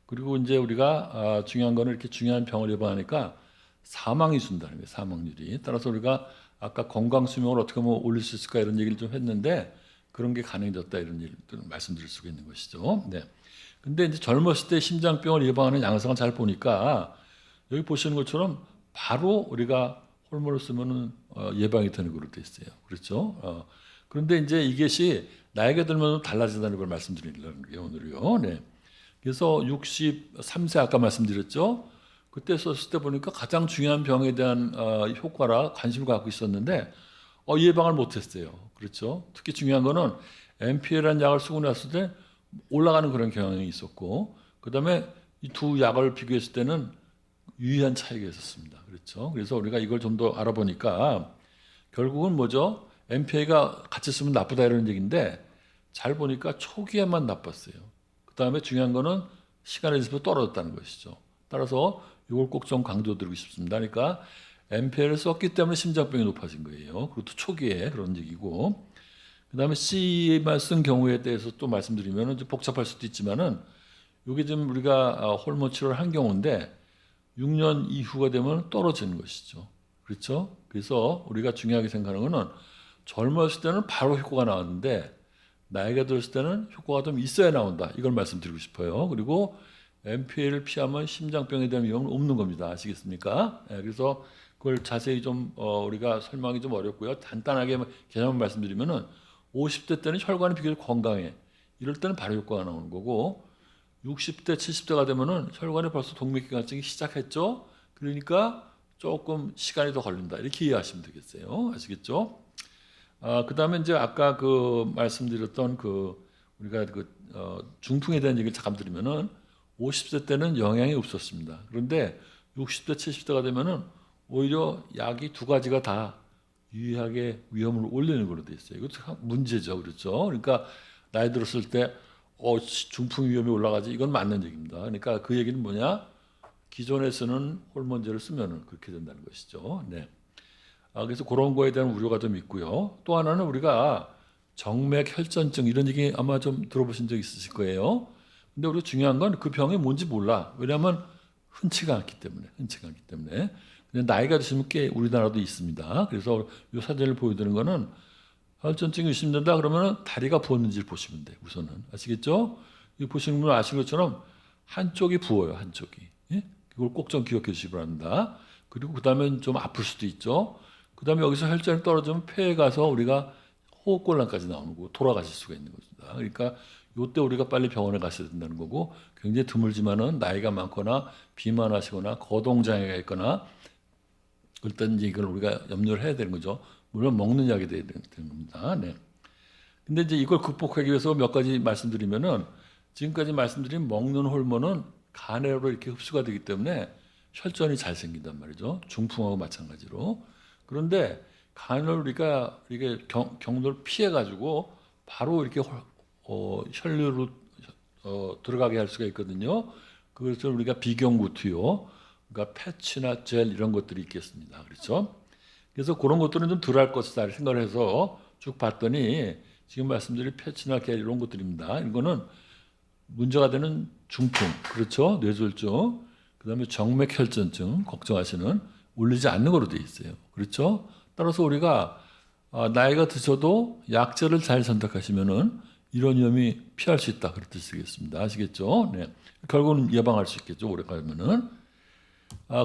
그리고 이제 우리가 중요한 거는 이렇게 중요한 병을 예방하니까 사망이 준다는 거예요. 사망률이. 따라서 우리가 아까 건강 수명을 어떻게 하면 올릴 수 있을까 이런 얘기를 좀 했는데 그런 게 가능해졌다 이런 얘기를 말씀드릴 수가 있는 것이죠. 네. 근데 이제 젊었을 때 심장병을 예방하는 양상을 잘 보니까 여기 보시는 것처럼 바로 우리가 호르몬을 쓰면은 예방이 되는 걸로 되어 있어요. 그렇죠? 그런데 이제 이것이 나이가 들면 달라진다는 걸 말씀드리려는 게 오늘요. 네. 그래서 63세 아까 말씀드렸죠. 그때 썼을 때 보니까 가장 중요한 병에 대한 효과라 관심을 갖고 있었는데 예방을 못했어요. 그렇죠? 특히 중요한 거는 MPL이라는 약을 쓰고 났을 때 올라가는 그런 경향이 있었고, 그다음에 이 두 약을 비교했을 때는 유의한 차이가 있었습니다. 그렇죠? 그래서 우리가 이걸 좀 더 알아보니까 결국은 뭐죠? MPA가 같이 쓰면 나쁘다 이런 얘기인데 잘 보니까 초기에만 나빴어요. 그다음에 중요한 거는 시간에 있어서 떨어졌다는 것이죠. 따라서 이걸 꼭 좀 강조드리고 싶습니다. 그러니까 MPA를 썼기 때문에 심장병이 높아진 거예요. 그것도 초기에 그런 얘기고. 그다음에 C만 쓴 경우에 대해서 또 말씀드리면 좀 복잡할 수도 있지만은 이게 지금 우리가 호르몬 치료를 한 경우인데 6년 이후가 되면 떨어지는 것이죠. 그렇죠? 그래서 우리가 중요하게 생각하는 것은 젊었을 때는 바로 효과가 나왔는데 나이가 들었을 때는 효과가 좀 있어야 나온다. 이걸 말씀드리고 싶어요. 그리고 MPA를 피하면 심장병에 대한 위험은 없는 겁니다. 아시겠습니까? 그래서 그걸 자세히 좀 우리가 설명이 좀 어렵고요. 간단하게 개념을 말씀드리면은 50대 때는 혈관이 비교적 건강해. 이럴 때는 바로 효과가 나오는 거고 60대, 70대가 되면은 혈관에 벌써 동맥경화증이 시작했죠. 그러니까 조금 시간이 더 걸린다. 이렇게 이해하시면 되겠어요. 아시겠죠? 그다음에 이제 아까 그 말씀드렸던 그 우리가 중풍에 대한 얘기를 잠깐 드리면은 50세 때는 영향이 없었습니다. 그런데 60대, 70대가 되면은 오히려 약이 두 가지가 다 유의하게 위험을 올리는 걸로 돼 있어요. 이것도 참 문제죠. 그렇죠? 그러니까 나이 들었을 때 중풍 위험이 올라가지 이건 맞는 얘기입니다. 그러니까 그 얘기는 뭐냐? 기존에 쓰는 호르몬제를 쓰면은 그렇게 된다는 것이죠. 네. 그래서 그런 거에 대한 우려가 좀 있고요. 또 하나는 우리가 정맥 혈전증 이런 얘기 아마 좀 들어보신 적 있으실 거예요. 근데 우리가 중요한 건 그 병이 뭔지 몰라. 왜냐하면 흔치가 않기 때문에. 근데 나이가 드시면 꽤 우리나라도 있습니다. 그래서 이 사진을 보여드리는 거는 혈전증이 의심된다 그러면 다리가 부었는지를 보시면 돼요. 우선은 아시겠죠? 이 보시는 분 아시는 것처럼 한쪽이 부어요. 한쪽이. 예? 그걸 꼭 좀 기억해 주시기 바랍니다. 그리고 그다음에 좀 아플 수도 있죠. 그다음에 여기서 혈전이 떨어지면 폐에 가서 우리가 호흡곤란까지 나오는 거고 돌아가실 수가 있는 겁니다. 그러니까 이때 우리가 빨리 병원에 가셔야 된다는 거고 굉장히 드물지만은 나이가 많거나 비만하시거나 거동장애가 있거나 일단 이걸 우리가 염려를 해야 되는 거죠. 물론 먹는 약이 돼야 되는 겁니다. 네. 근데 이제 이걸 극복하기 위해서 몇 가지 말씀드리면은 지금까지 말씀드린 먹는 호르몬은 간으로 이렇게 흡수가 되기 때문에 혈전이 잘 생긴단 말이죠. 중풍하고 마찬가지로. 그런데 간을 우리가 이게 경로를 피해 가지고 바로 이렇게 혈류로 들어가게 할 수가 있거든요. 그것을 우리가 비경구투요. 그러니까 패치나 젤 이런 것들이 있겠습니다. 그렇죠? 그래서 그런 것들은 좀 덜 할 것이다 생각을 해서 쭉 봤더니 지금 말씀드린 패치나 겔 이런 것들입니다. 이거는 문제가 되는 중풍, 그렇죠? 뇌졸중, 그다음에 정맥혈전증 걱정하시는 올리지 않는 거로 돼 있어요. 그렇죠? 따라서 우리가 나이가 드셔도 약제를 잘 선택하시면은 이런 위험이 피할 수 있다. 그렇게 쓰겠습니다. 아시겠죠? 네. 결국은 예방할 수 있겠죠. 오래 가면은.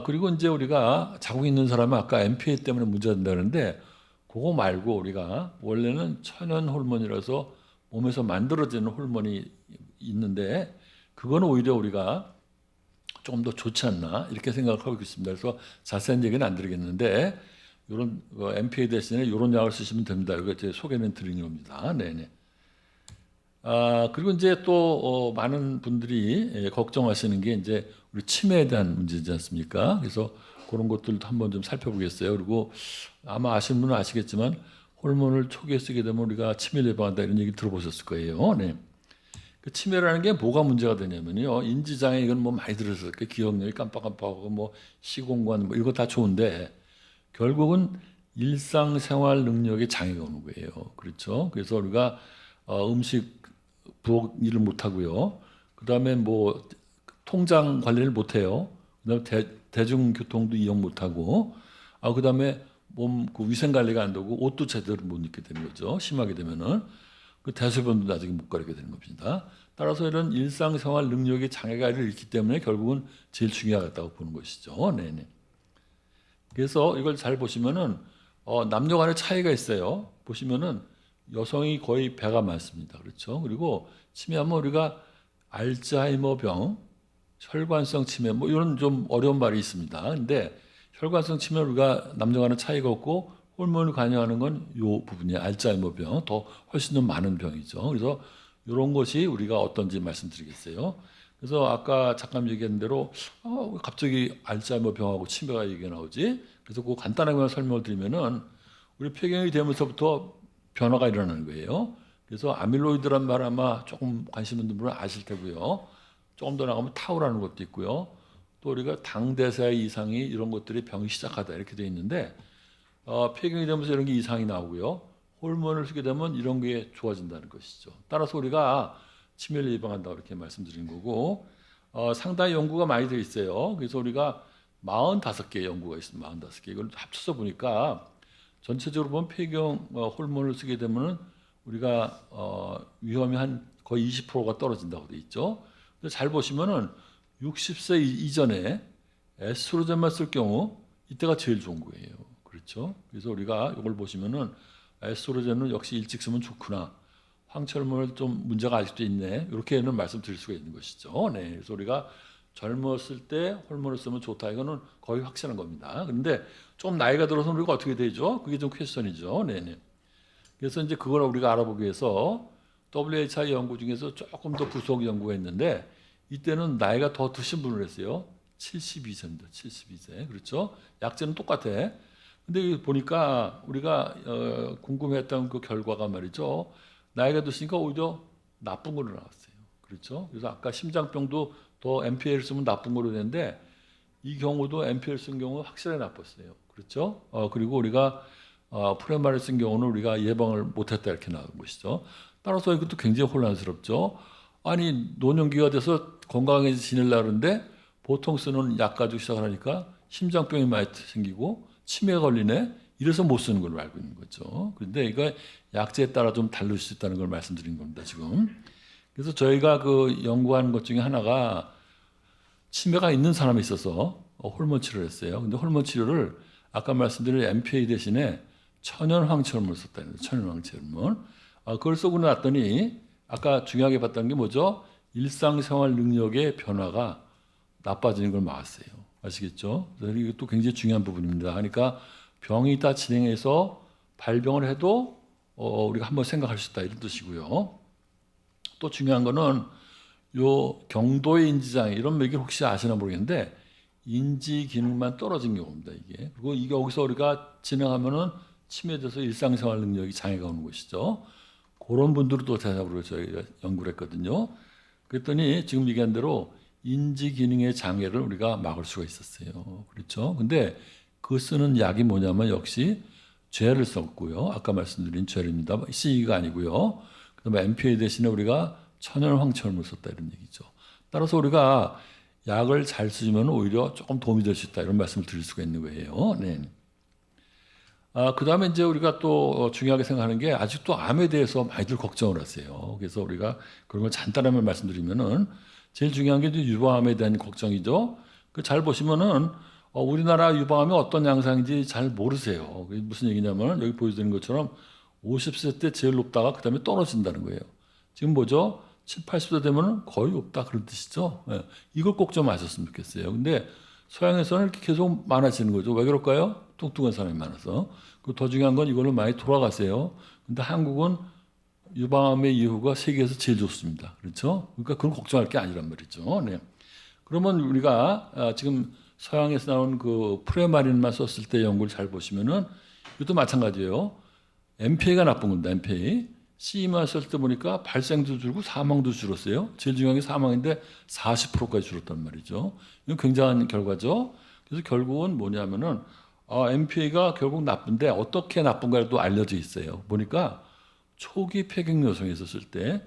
그리고 이제 우리가 자국 있는 사람은 아까 MPA 때문에 문제가 된다 그러는데 그거 말고 우리가 원래는 천연 호르몬이라서 몸에서 만들어지는 호르몬이 있는데 그거는 오히려 우리가 조금 더 좋지 않나 이렇게 생각하고 있습니다. 그래서 자세한 얘기는 안 드리겠는데 이런 MPA 대신에 이런 약을 쓰시면 됩니다. 이거 제 소개는 드리는 겁니다. 네네. 그리고 이제 또 많은 분들이 걱정하시는 게 이제 우리 치매에 대한 문제지 않습니까? 그래서 그런 것들도 한번 좀 살펴보겠어요. 그리고 아마 아시는 분은 아시겠지만 호르몬을 초기에 쓰게 되면 우리가 치매를 예방한다 이런 얘기 들어보셨을 거예요. 네. 그 치매라는 게 뭐가 문제가 되냐면요. 인지장애 이건 뭐 많이 들었을 거예요. 기억력이 깜빡깜빡하고 뭐 시공간 뭐 이거 다 좋은데 결국은 일상생활 능력에 장애가 오는 거예요. 그렇죠? 그래서 우리가 음식 부엌 일을 못 하고요. 그다음에 뭐 통장 관리를 못 해요. 그다음에 대중교통도 이용 못 하고 그다음에 몸 그 위생 관리가 안 되고 옷도 제대로 못 입게 되는 거죠. 심하게 되면은 그 대소변도 나중에 못 가리게 되는 겁니다. 따라서 이런 일상생활 능력의 장애가 있기 때문에 결국은 제일 중요하다고 보는 것이죠. 네네. 그래서 이걸 잘 보시면은 남녀 간의 차이가 있어요. 보시면은 여성이 거의 배가 많습니다. 그렇죠? 그리고 치매하면 우리가 알츠하이머병, 혈관성 치매 뭐 이런 좀 어려운 말이 있습니다. 근데 혈관성 치매 우리가 남녀 간의 차이가 없고 호르몬을 관여하는 건 요 부분이에요. 알츠하이머병 더 훨씬 더 많은 병이죠. 그래서 이런 것이 우리가 어떤지 말씀드리겠어요. 그래서 아까 잠깐 얘기한 대로 왜 갑자기 알츠하이머 병하고 치매가 얘기가 나오지? 그래서 그 간단하게 설명을 드리면은 우리 폐경이 되면서부터 변화가 일어나는 거예요. 그래서 아밀로이드란 말 아마 조금 관심 있는 분은 아실 테고요. 조금 더 나가면 타우라는 것도 있고요. 또 우리가 당대사의 이상이 이런 것들이 병이 시작하다 이렇게 돼 있는데 폐경이 되면서 이런 게 이상이 나오고요. 호르몬을 쓰게 되면 이런 게 좋아진다는 것이죠. 따라서 우리가 치매를 예방한다고 이렇게 말씀드린 거고 상당히 연구가 많이 되어 있어요. 그래서 우리가 45개 연구가 있습니다. 45개. 이걸 합쳐서 보니까 전체적으로 보면 폐경 호르몬을 쓰게 되면 우리가 위험이 한 거의 20%가 떨어진다고 돼 있죠. 근데 잘 보시면은 60세 이전에 에스트로겐만 쓸 경우 이때가 제일 좋은 거예요. 그렇죠? 그래서 우리가 이걸 보시면은 에스트로겐은 역시 일찍 쓰면 좋구나. 황철물 좀 문제가 아직도 있네. 이렇게는 말씀드릴 수가 있는 것이죠. 네. 그래서 우리가 젊었을 때 호르몬을 쓰면 좋다. 이거는 거의 확실한 겁니다. 그런데 좀 나이가 들어서는 우리가 어떻게 되죠? 그게 좀 퀘스천이죠. 네네. 그래서 이제 그걸 우리가 알아보기 위해서 WHI 연구 중에서 조금 더 구속 연구가 있는데 이때는 나이가 더 드신 분을 했어요. 72세입니다. 72세. 그렇죠? 약제는 똑같아. 근데 보니까 우리가 궁금했던 그 결과가 말이죠. 나이가 드시니까 오히려 나쁜 걸로 나왔어요. 그렇죠? 그래서 아까 심장병도 더 MPL 쓰면 나쁜 걸로 되는데 이 경우도 MPL 쓴 경우는 확실하게 나빴어요. 그렇죠? 그리고 우리가 프레마를 쓴 경우는 우리가 예방을 못했다 이렇게 나온 것이죠. 따라서 이것도 굉장히 혼란스럽죠. 아니 노년기가 돼서 건강하게 지내려고 하는데 보통 쓰는 약 가지고 시작하니까 심장병이 많이 생기고 치매가 걸리네. 이래서 못 쓰는 걸로 알고 있는 거죠. 그런데 이거 약제에 따라 좀 다를 수 있다는 걸 말씀드린 겁니다. 지금. 그래서 저희가 그 연구한 것 중에 하나가 치매가 있는 사람이 있어서 호르몬 치료를 했어요. 근데 호르몬 치료를 아까 말씀드린 MPA 대신에 천연 황철물을 썼다는 거예요. 천연 황철물. 그걸 쓰고 났더니 아까 중요하게 봤던 게 뭐죠? 일상생활 능력의 변화가 나빠지는 걸 막았어요. 아시겠죠? 이것도 굉장히 중요한 부분입니다. 그러니까 병이 다 진행해서 발병을 해도 우리가 한번 생각할 수 있다 이런 뜻이고요. 또 중요한 거는 요 경도의 인지장애 이런 얘기를 혹시 아시나 모르겠는데 인지 기능만 떨어진 경우입니다. 이게. 그리고 이게 여기서 우리가 진행하면은 치매돼서 일상생활 능력이 장애가 오는 것이죠. 그런 분들을 또 대상으로 저희가 연구를 했거든요. 그랬더니 지금 얘기한 대로 인지 기능의 장애를 우리가 막을 수가 있었어요. 그렇죠? 근데 그 쓰는 약이 뭐냐면 역시 죄를 썼고요. 아까 말씀드린 죄입니다. CE가 아니고요. 그다음에 MPA 대신에 우리가 천연 황철물을 썼다 이런 얘기죠. 따라서 우리가 약을 잘 쓰면 오히려 조금 도움이 될 수 있다 이런 말씀을 드릴 수가 있는 거예요. 네. 그다음에 이제 우리가 또 중요하게 생각하는 게 아직도 암에 대해서 많이들 걱정을 하세요. 그래서 우리가 그런 걸 간단하게 말씀드리면은 제일 중요한 게 이제 유방암에 대한 걱정이죠. 그 잘 보시면은 우리나라 유방암이 어떤 양상인지 잘 모르세요. 그게 무슨 얘기냐면 여기 보여드리는 것처럼 50세 때 제일 높다가 그다음에 떨어진다는 거예요. 지금 뭐죠? 7, 80세 되면 거의 없다 그런 뜻이죠. 예. 이걸 꼭 좀 아셨으면 좋겠어요. 근데 서양에서는 이렇게 계속 많아지는 거죠. 왜 그럴까요? 뚱뚱한 사람이 많아서. 그리고 더 중요한 건 이걸로 많이 돌아가세요. 근데 한국은 유방암의 이후가 세계에서 제일 좋습니다. 그렇죠? 그러니까 그건 걱정할 게 아니란 말이죠. 네. 그러면 우리가 지금 서양에서 나온 그 프레마린만 썼을 때 연구를 잘 보시면은 이것도 마찬가지예요. MPA가 나쁜 겁니다. MPA. C만 쓸 때 보니까 발생도 줄고 사망도 줄었어요. 제일 중요한 게 사망인데 40%까지 줄었단 말이죠. 이건 굉장한 결과죠. 그래서 결국은 뭐냐면은 MPA가 결국 나쁜데 어떻게 나쁜가도 알려져 있어요. 보니까 초기 폐경 여성에서 쓸 때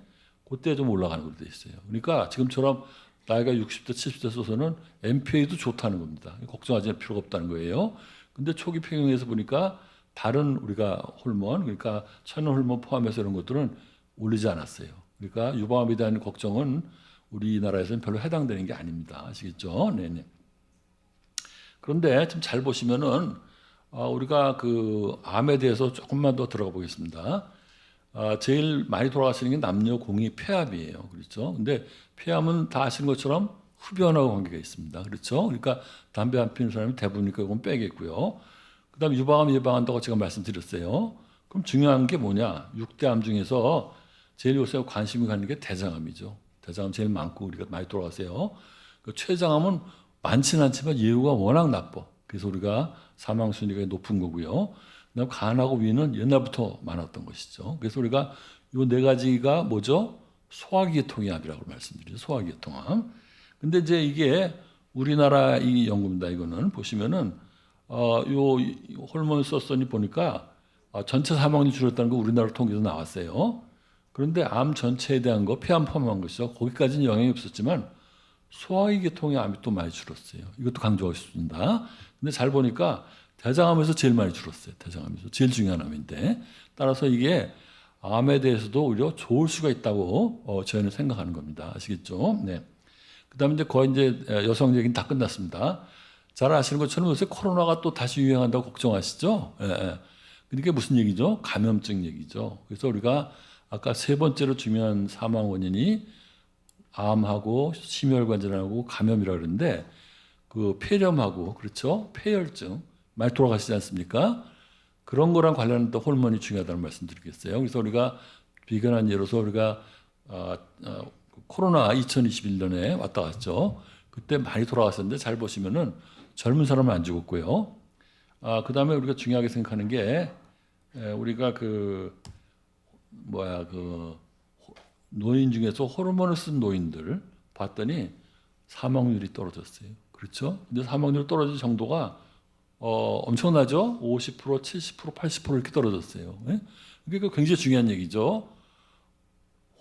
그때 좀 올라가는 걸로 돼 있어요. 그러니까 지금처럼 나이가 60대, 70대 써서는 MPA도 좋다는 겁니다. 걱정하지 필요가 없다는 거예요. 근데 초기 폐경에서 보니까 다른 우리가 호르몬, 그러니까 천연 호르몬 포함해서 이런 것들은 올리지 않았어요. 그러니까 유방암에 대한 걱정은 우리나라에서는 별로 해당되는 게 아닙니다. 아시겠죠? 네네. 그런데 좀 잘 보시면은 우리가 그 암에 대해서 조금만 더 들어가 보겠습니다. 제일 많이 돌아가시는 게 남녀 공이 폐암이에요. 그렇죠? 근데 폐암은 다 아시는 것처럼 흡연하고 관계가 있습니다. 그렇죠? 그러니까 담배 안 피우는 사람이 대부분이니까 이건 빼겠고요. 그다음에 유방암 예방한다고 제가 말씀드렸어요. 그럼 중요한 게 뭐냐? 6대 암 중에서 제일 요새 관심이 가는 게 대장암이죠. 대장암 제일 많고 우리가 많이 돌아가세요. 그 췌장암은 많지는 않지만 예후가 워낙 나빠. 그래서 우리가 사망 순위가 높은 거고요. 그다음 간하고 위는 옛날부터 많았던 것이죠. 그래서 우리가 이 네 가지가 뭐죠? 소화기계통암이라고 말씀드리죠. 소화기계통암. 근데 이제 이게 우리나라 이 연구입니다. 이거는 보시면은 요 호르몬 썼더니 보니까 전체 사망률이 줄었다는 거 우리나라 통계도 나왔어요. 그런데 암 전체에 대한 거, 폐암 포함한 것이죠. 거기까지는 영향이 없었지만 소화기계통의 암이 또 많이 줄었어요. 이것도 강조하고 싶습니다. 근데 잘 보니까 대장암에서 제일 많이 줄었어요. 대장암에서 제일 중요한 암인데 따라서 이게 암에 대해서도 오히려 좋을 수가 있다고 저희는 생각하는 겁니다. 아시겠죠? 네. 그다음에 이제 거의 이제 여성 얘기는 다 끝났습니다. 잘 아시는 것처럼 요새 코로나가 또 다시 유행한다고 걱정하시죠? 예, 예. 이게 무슨 얘기죠? 감염증 얘기죠. 그래서 우리가 아까 세 번째로 중요한 사망 원인이 암하고 심혈관 질환하고 감염이라 그러는데 그 폐렴하고 그렇죠? 폐혈증 많이 돌아가시지 않습니까? 그런 거랑 관련된 호르몬이 중요하다는 말씀드리겠어요. 그래서 우리가 비근한 예로서 우리가 코로나 2021년에 왔다 갔죠. 그때 많이 돌아갔었는데 잘 보시면은 젊은 사람은 안 죽었고요. 그다음에 우리가 중요하게 생각하는 게 우리가 그 노인 중에서 호르몬을 쓴 노인들 봤더니 사망률이 떨어졌어요. 그렇죠? 근데 사망률 떨어진 정도가 엄청나죠? 50%, 70%, 80% 이렇게 떨어졌어요. 예? 그게 굉장히 중요한 얘기죠.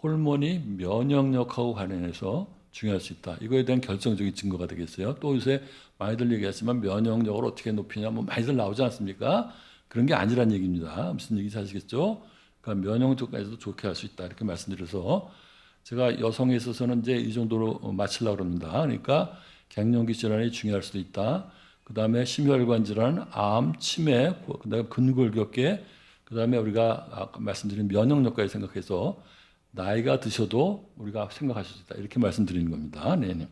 호르몬이 면역력하고 관련해서 중요할 수 있다. 이거에 대한 결정적인 증거가 되겠어요. 또 요새 많이들 얘기하지만 면역력을 어떻게 높이냐, 뭐 많이들 나오지 않습니까? 그런 게 아니란 얘기입니다. 무슨 얘기인지 아시겠죠? 그러니까 면역력까지도 좋게 할 수 있다. 이렇게 말씀드려서 제가 여성에 있어서는 이제 이 정도로 마치려고 합니다. 그러니까 갱년기 질환이 중요할 수도 있다. 그 다음에 심혈관 질환, 암, 치매, 그 다음에 근골격계, 그 다음에 우리가 아까 말씀드린 면역력까지 생각해서 나이가 드셔도 우리가 생각하실 수 있다. 이렇게 말씀드리는 겁니다. 네네.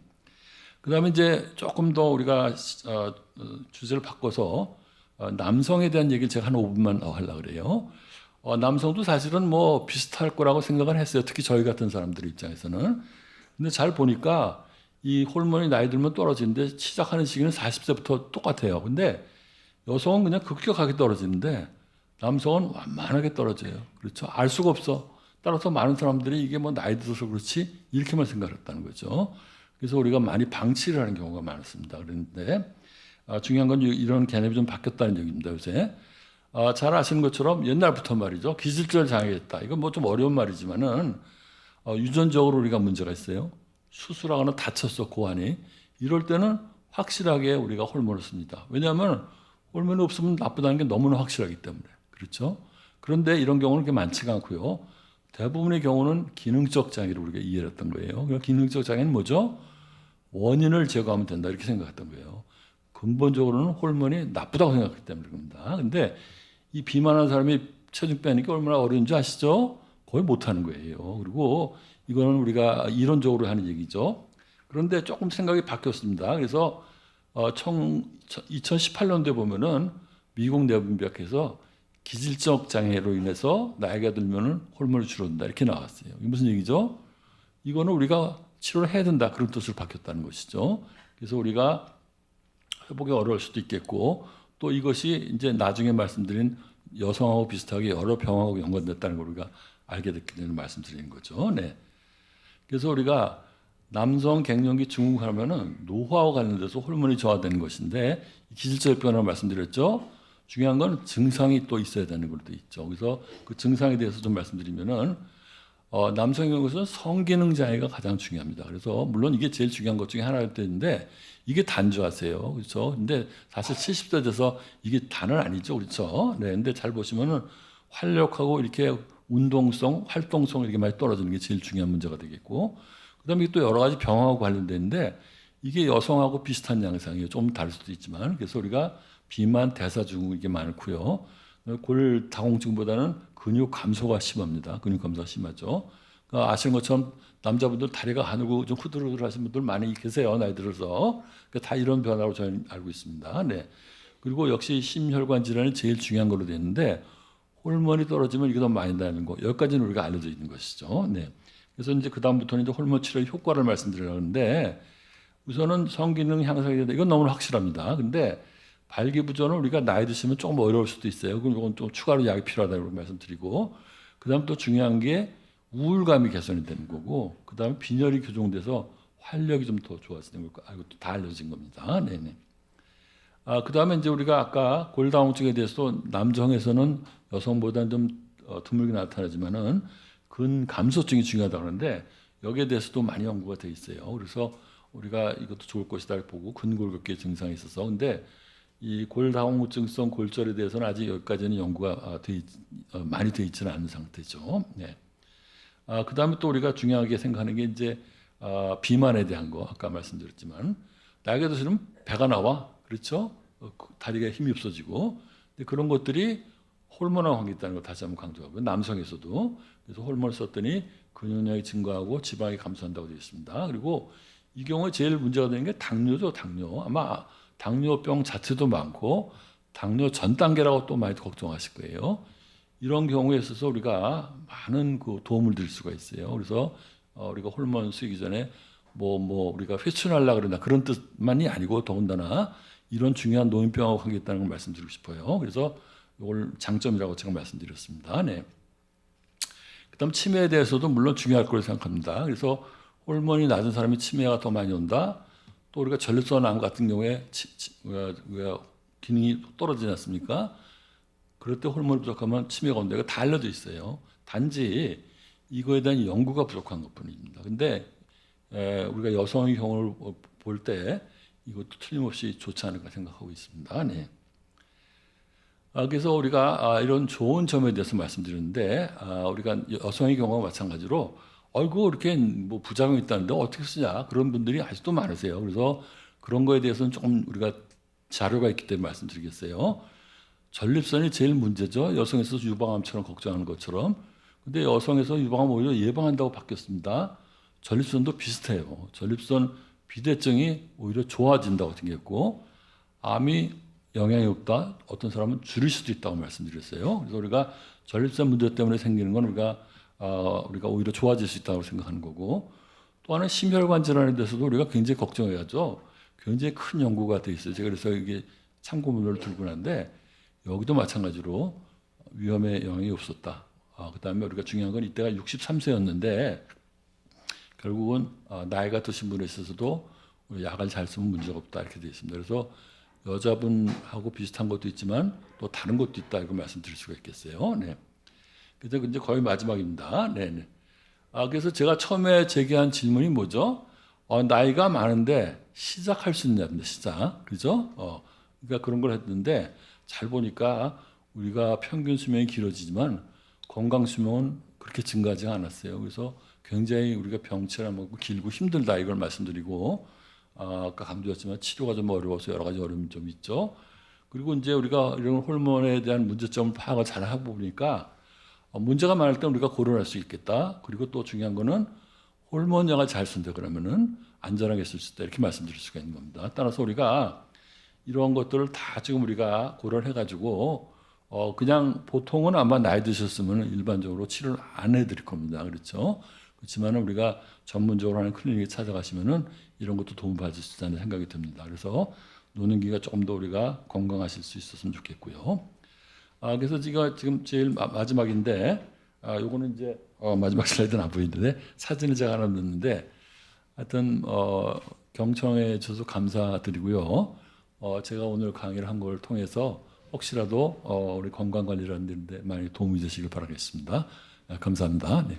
그 다음에 이제 조금 더 우리가 주제를 바꿔서 남성에 대한 얘기를 제가 한 5분만 하려고 그래요. 남성도 사실은 뭐 비슷할 거라고 생각을 했어요. 특히 저희 같은 사람들 입장에서는. 근데 잘 보니까 이 호르몬이 나이 들면 떨어지는데 시작하는 시기는 40세부터 똑같아요. 근데 여성은 그냥 급격하게 떨어지는데 남성은 완만하게 떨어져요. 그렇죠? 알 수가 없어. 따라서 많은 사람들이 이게 뭐 나이 들어서 그렇지 이렇게만 생각했다는 거죠. 그래서 우리가 많이 방치를 하는 경우가 많습니다. 그런데 중요한 건 이런 개념이 좀 바뀌었다는 얘기입니다. 요새. 잘 아시는 것처럼 옛날부터 말이죠. 기질절 장애가 있다. 이건 뭐 좀 어려운 말이지만은 유전적으로 우리가 문제가 있어요. 수술하거나 다쳤어 고환이. 이럴 때는 확실하게 우리가 호르몬을 씁니다. 왜냐하면 호르몬이 없으면 나쁘다는 게 너무나 확실하기 때문에. 그렇죠? 그런데 이런 경우는 그렇게 많지가 않고요. 대부분의 경우는 기능적 장애를 우리가 이해를 했던 거예요. 그러니까 기능적 장애는 뭐죠? 원인을 제거하면 된다 이렇게 생각했던 거예요. 근본적으로는 호르몬이 나쁘다고 생각했기 때문에 그럽니다. 근데 이 비만한 사람이 체중 빼는 게 얼마나 어려운지 아시죠? 거의 못하는 거예요. 그리고 이거는 우리가 이론적으로 하는 얘기죠. 그런데 조금 생각이 바뀌었습니다. 그래서 2018년도에 보면은 미국 내분비학에서 기질적 장애로 인해서 나이가 들면은 호르몬이 줄어든다 이렇게 나왔어요. 이게 무슨 얘기죠? 이거는 우리가 치료를 해야 된다 그런 뜻으로 바뀌었다는 것이죠. 그래서 우리가 회복이 어려울 수도 있겠고 또 이것이 이제 나중에 말씀드린 여성하고 비슷하게 여러 병하고 연관됐다는 걸 우리가 알게 됐기 때문에 말씀드리는 거죠. 네. 그래서 우리가 남성 갱년기 증후군하면은 노화와 관련돼서 호르몬이 저하되는 것인데 기질적 변화를 말씀드렸죠. 중요한 건 증상이 또 있어야 되는 것도 있죠. 그래서 그 증상에 대해서 좀 말씀드리면은 남성의 경우에는 성기능 장애가 가장 중요합니다. 그래서 물론 이게 제일 중요한 것 중에 하나일 때인데 이게 단줄 아세요. 그렇죠? 근데 사실 70대 돼서 이게 단은 아니죠. 그렇죠? 네. 근데 잘 보시면은 활력하고 이렇게 운동성, 활동성 이렇게 많이 떨어지는 게 제일 중요한 문제가 되겠고 그다음에 또 여러 가지 병하고 관련되는데 이게 여성하고 비슷한 양상이에요. 좀 다를 수도 있지만 그래서 우리가 비만, 대사증후 이게 많고요. 골다공증보다는 근육 감소가 심합니다. 근육 감소가 심하죠. 그러니까 아시는 것처럼 남자분들 다리가 가늘고 좀 후들후들하신 분들 많이 계세요. 나이 들어서. 그러니까 다 이런 변화로 저는 알고 있습니다. 네. 그리고 역시 심혈관 질환이 제일 중요한 걸로 되어 있는데 호르몬이 떨어지면 이게 더 많이 나는 거. 여기까지는 우리가 알려져 있는 것이죠. 네. 그래서 이제 그 다음부터는 이제 호르몬 치료의 효과를 말씀드리려는데 우선은 성기능 향상이 된다. 이건 너무 확실합니다. 근데 발기부전은 우리가 나이 드시면 조금 어려울 수도 있어요. 그럼 이건 좀 추가로 약이 필요하다고 말씀드리고, 그다음 또 중요한 게 우울감이 개선이 되는 거고, 그다음에 빈혈이 교정돼서 활력이 좀 더 좋아지는 거. 이것도 다 알려진 겁니다. 네네. 그다음에 이제 우리가 아까 골다공증에 대해서 남성에서는 여성보다는 좀 드물게 나타나지만은 근감소증이 중요하다고 하는데 여기에 대해서도 많이 연구가 돼 있어요. 그래서 우리가 이것도 좋을 것이다 보고 근골격계 증상이 있어서 근데 이 골다공증성 골절에 대해서는 아직 여기까지는 연구가 많이 돼 있지는 않은 상태죠. 네. 그다음에 또 우리가 중요하게 생각하는 게 이제 비만에 대한 거 아까 말씀드렸지만 나이가 들수록 배가 나와 그렇죠? 다리가 힘이 없어지고 근데 그런 것들이 호르몬과 관계 있다는 걸 다시 한번 강조하고요. 남성에서도 그래서 호르몬을 썼더니 근육량이 증가하고 지방이 감소한다고 되어 있습니다. 그리고 이 경우에 제일 문제가 되는 게 당뇨죠. 당뇨. 아마 당뇨병 자체도 많고 당뇨 전 단계라고 또 많이 걱정하실 거예요. 이런 경우에 있어서 우리가 많은 그 도움을 드릴 수가 있어요. 그래서 우리가 호르몬 쓰기 전에 뭐 우리가 회춘하려고 그러나 그런 뜻만이 아니고 더군다나 이런 중요한 노인병하고 관계 있다는 걸 말씀드리고 싶어요. 그래서 이걸 장점이라고 제가 말씀드렸습니다. 네. 그다음 치매에 대해서도 물론 중요할 거라고 생각합니다. 그래서 호르몬이 낮은 사람이 치매가 더 많이 온다. 또 우리가 전립선암 같은 경우에 기능이 떨어지지 않습니까? 그럴 때 호르몬이 부족하면 치매가 온다가 다 알려져 있어요. 단지 이거에 대한 연구가 부족한 것뿐입니다. 근데 우리가 여성의 경우를 볼 때 이것도 틀림없이 좋지 않을까 생각하고 있습니다. 네. 그래서 우리가 이런 좋은 점에 대해서 말씀드렸는데 우리가 여성의 경우와 마찬가지로 얼굴 이렇게 뭐 부작용이 있다는데 어떻게 쓰냐 그런 분들이 아직도 많으세요. 그래서 그런 거에 대해서는 조금 우리가 자료가 있기 때문에 말씀드리겠어요. 전립선이 제일 문제죠. 여성에서 유방암처럼 걱정하는 것처럼. 근데 여성에서 유방암 오히려 예방한다고 바뀌었습니다. 전립선도 비슷해요. 전립선 비대증이 오히려 좋아진다고 생겼고 암이 영향이 없다. 어떤 사람은 줄일 수도 있다고 말씀드렸어요. 그래서 우리가 전립선 문제 때문에 생기는 건 우리가 오히려 좋아질 수 있다고 생각하는 거고 또 하나는 심혈관 질환에 대해서도 우리가 굉장히 걱정해야죠. 굉장히 큰 연구가 돼 있어요. 제가 그래서 이게 참고문을 들고 났는데 여기도 마찬가지로 위험에 영향이 없었다. 그다음에 우리가 중요한 건 이때가 63세였는데 결국은 나이가 드신 분에 있어서도 약을 잘 쓰면 문제가 없다 이렇게 되어 있습니다. 그래서 여자분하고 비슷한 것도 있지만 또 다른 것도 있다 이걸 말씀드릴 수가 있겠어요. 네. 그래서 이제 거의 마지막입니다. 네. 그래서 제가 처음에 제기한 질문이 뭐죠? 나이가 많은데 시작할 수 있냐입니다. 시작, 그죠? 그러니까 그런 걸 했는데 잘 보니까 우리가 평균 수명이 길어지지만 건강 수명은 그렇게 증가하지 않았어요. 그래서 굉장히 우리가 병치라고 길고 힘들다 이걸 말씀드리고 아까 강조했지만 치료가 좀 어려워서 여러 가지 어려움이 좀 있죠. 그리고 이제 우리가 이런 호르몬에 대한 문제점을 파악을 잘 하고 보니까 문제가 많을 때 우리가 고려할 수 있겠다. 그리고 또 중요한 거는 호르몬 약을 잘 쓴다 그러면은 안전하게 쓸 수 있다 이렇게 말씀드릴 수가 있는 겁니다. 따라서 우리가 이러한 것들을 다 지금 우리가 고려를 해가지고 그냥 보통은 아마 나이 드셨으면 일반적으로 치료를 안 해드릴 겁니다. 그렇죠? 그렇지만 우리가 전문적으로 하는 클리닉에 찾아가시면은 이런 것도 도움받을 수 있다는 생각이 듭니다. 그래서 노년기가 조금 더 우리가 건강하실 수 있었으면 좋겠고요. 그래서 지금 제일 마지막인데, 요거는 이제 마지막 슬라이드는 안 보이는데 사진을 제가 하나 넣었는데, 하여튼 경청해 주셔서 감사드리고요. 제가 오늘 강의를 한 걸 통해서 혹시라도 우리 건강 관리라는 데 많이 도움이 되시길 바라겠습니다. 감사합니다. 네.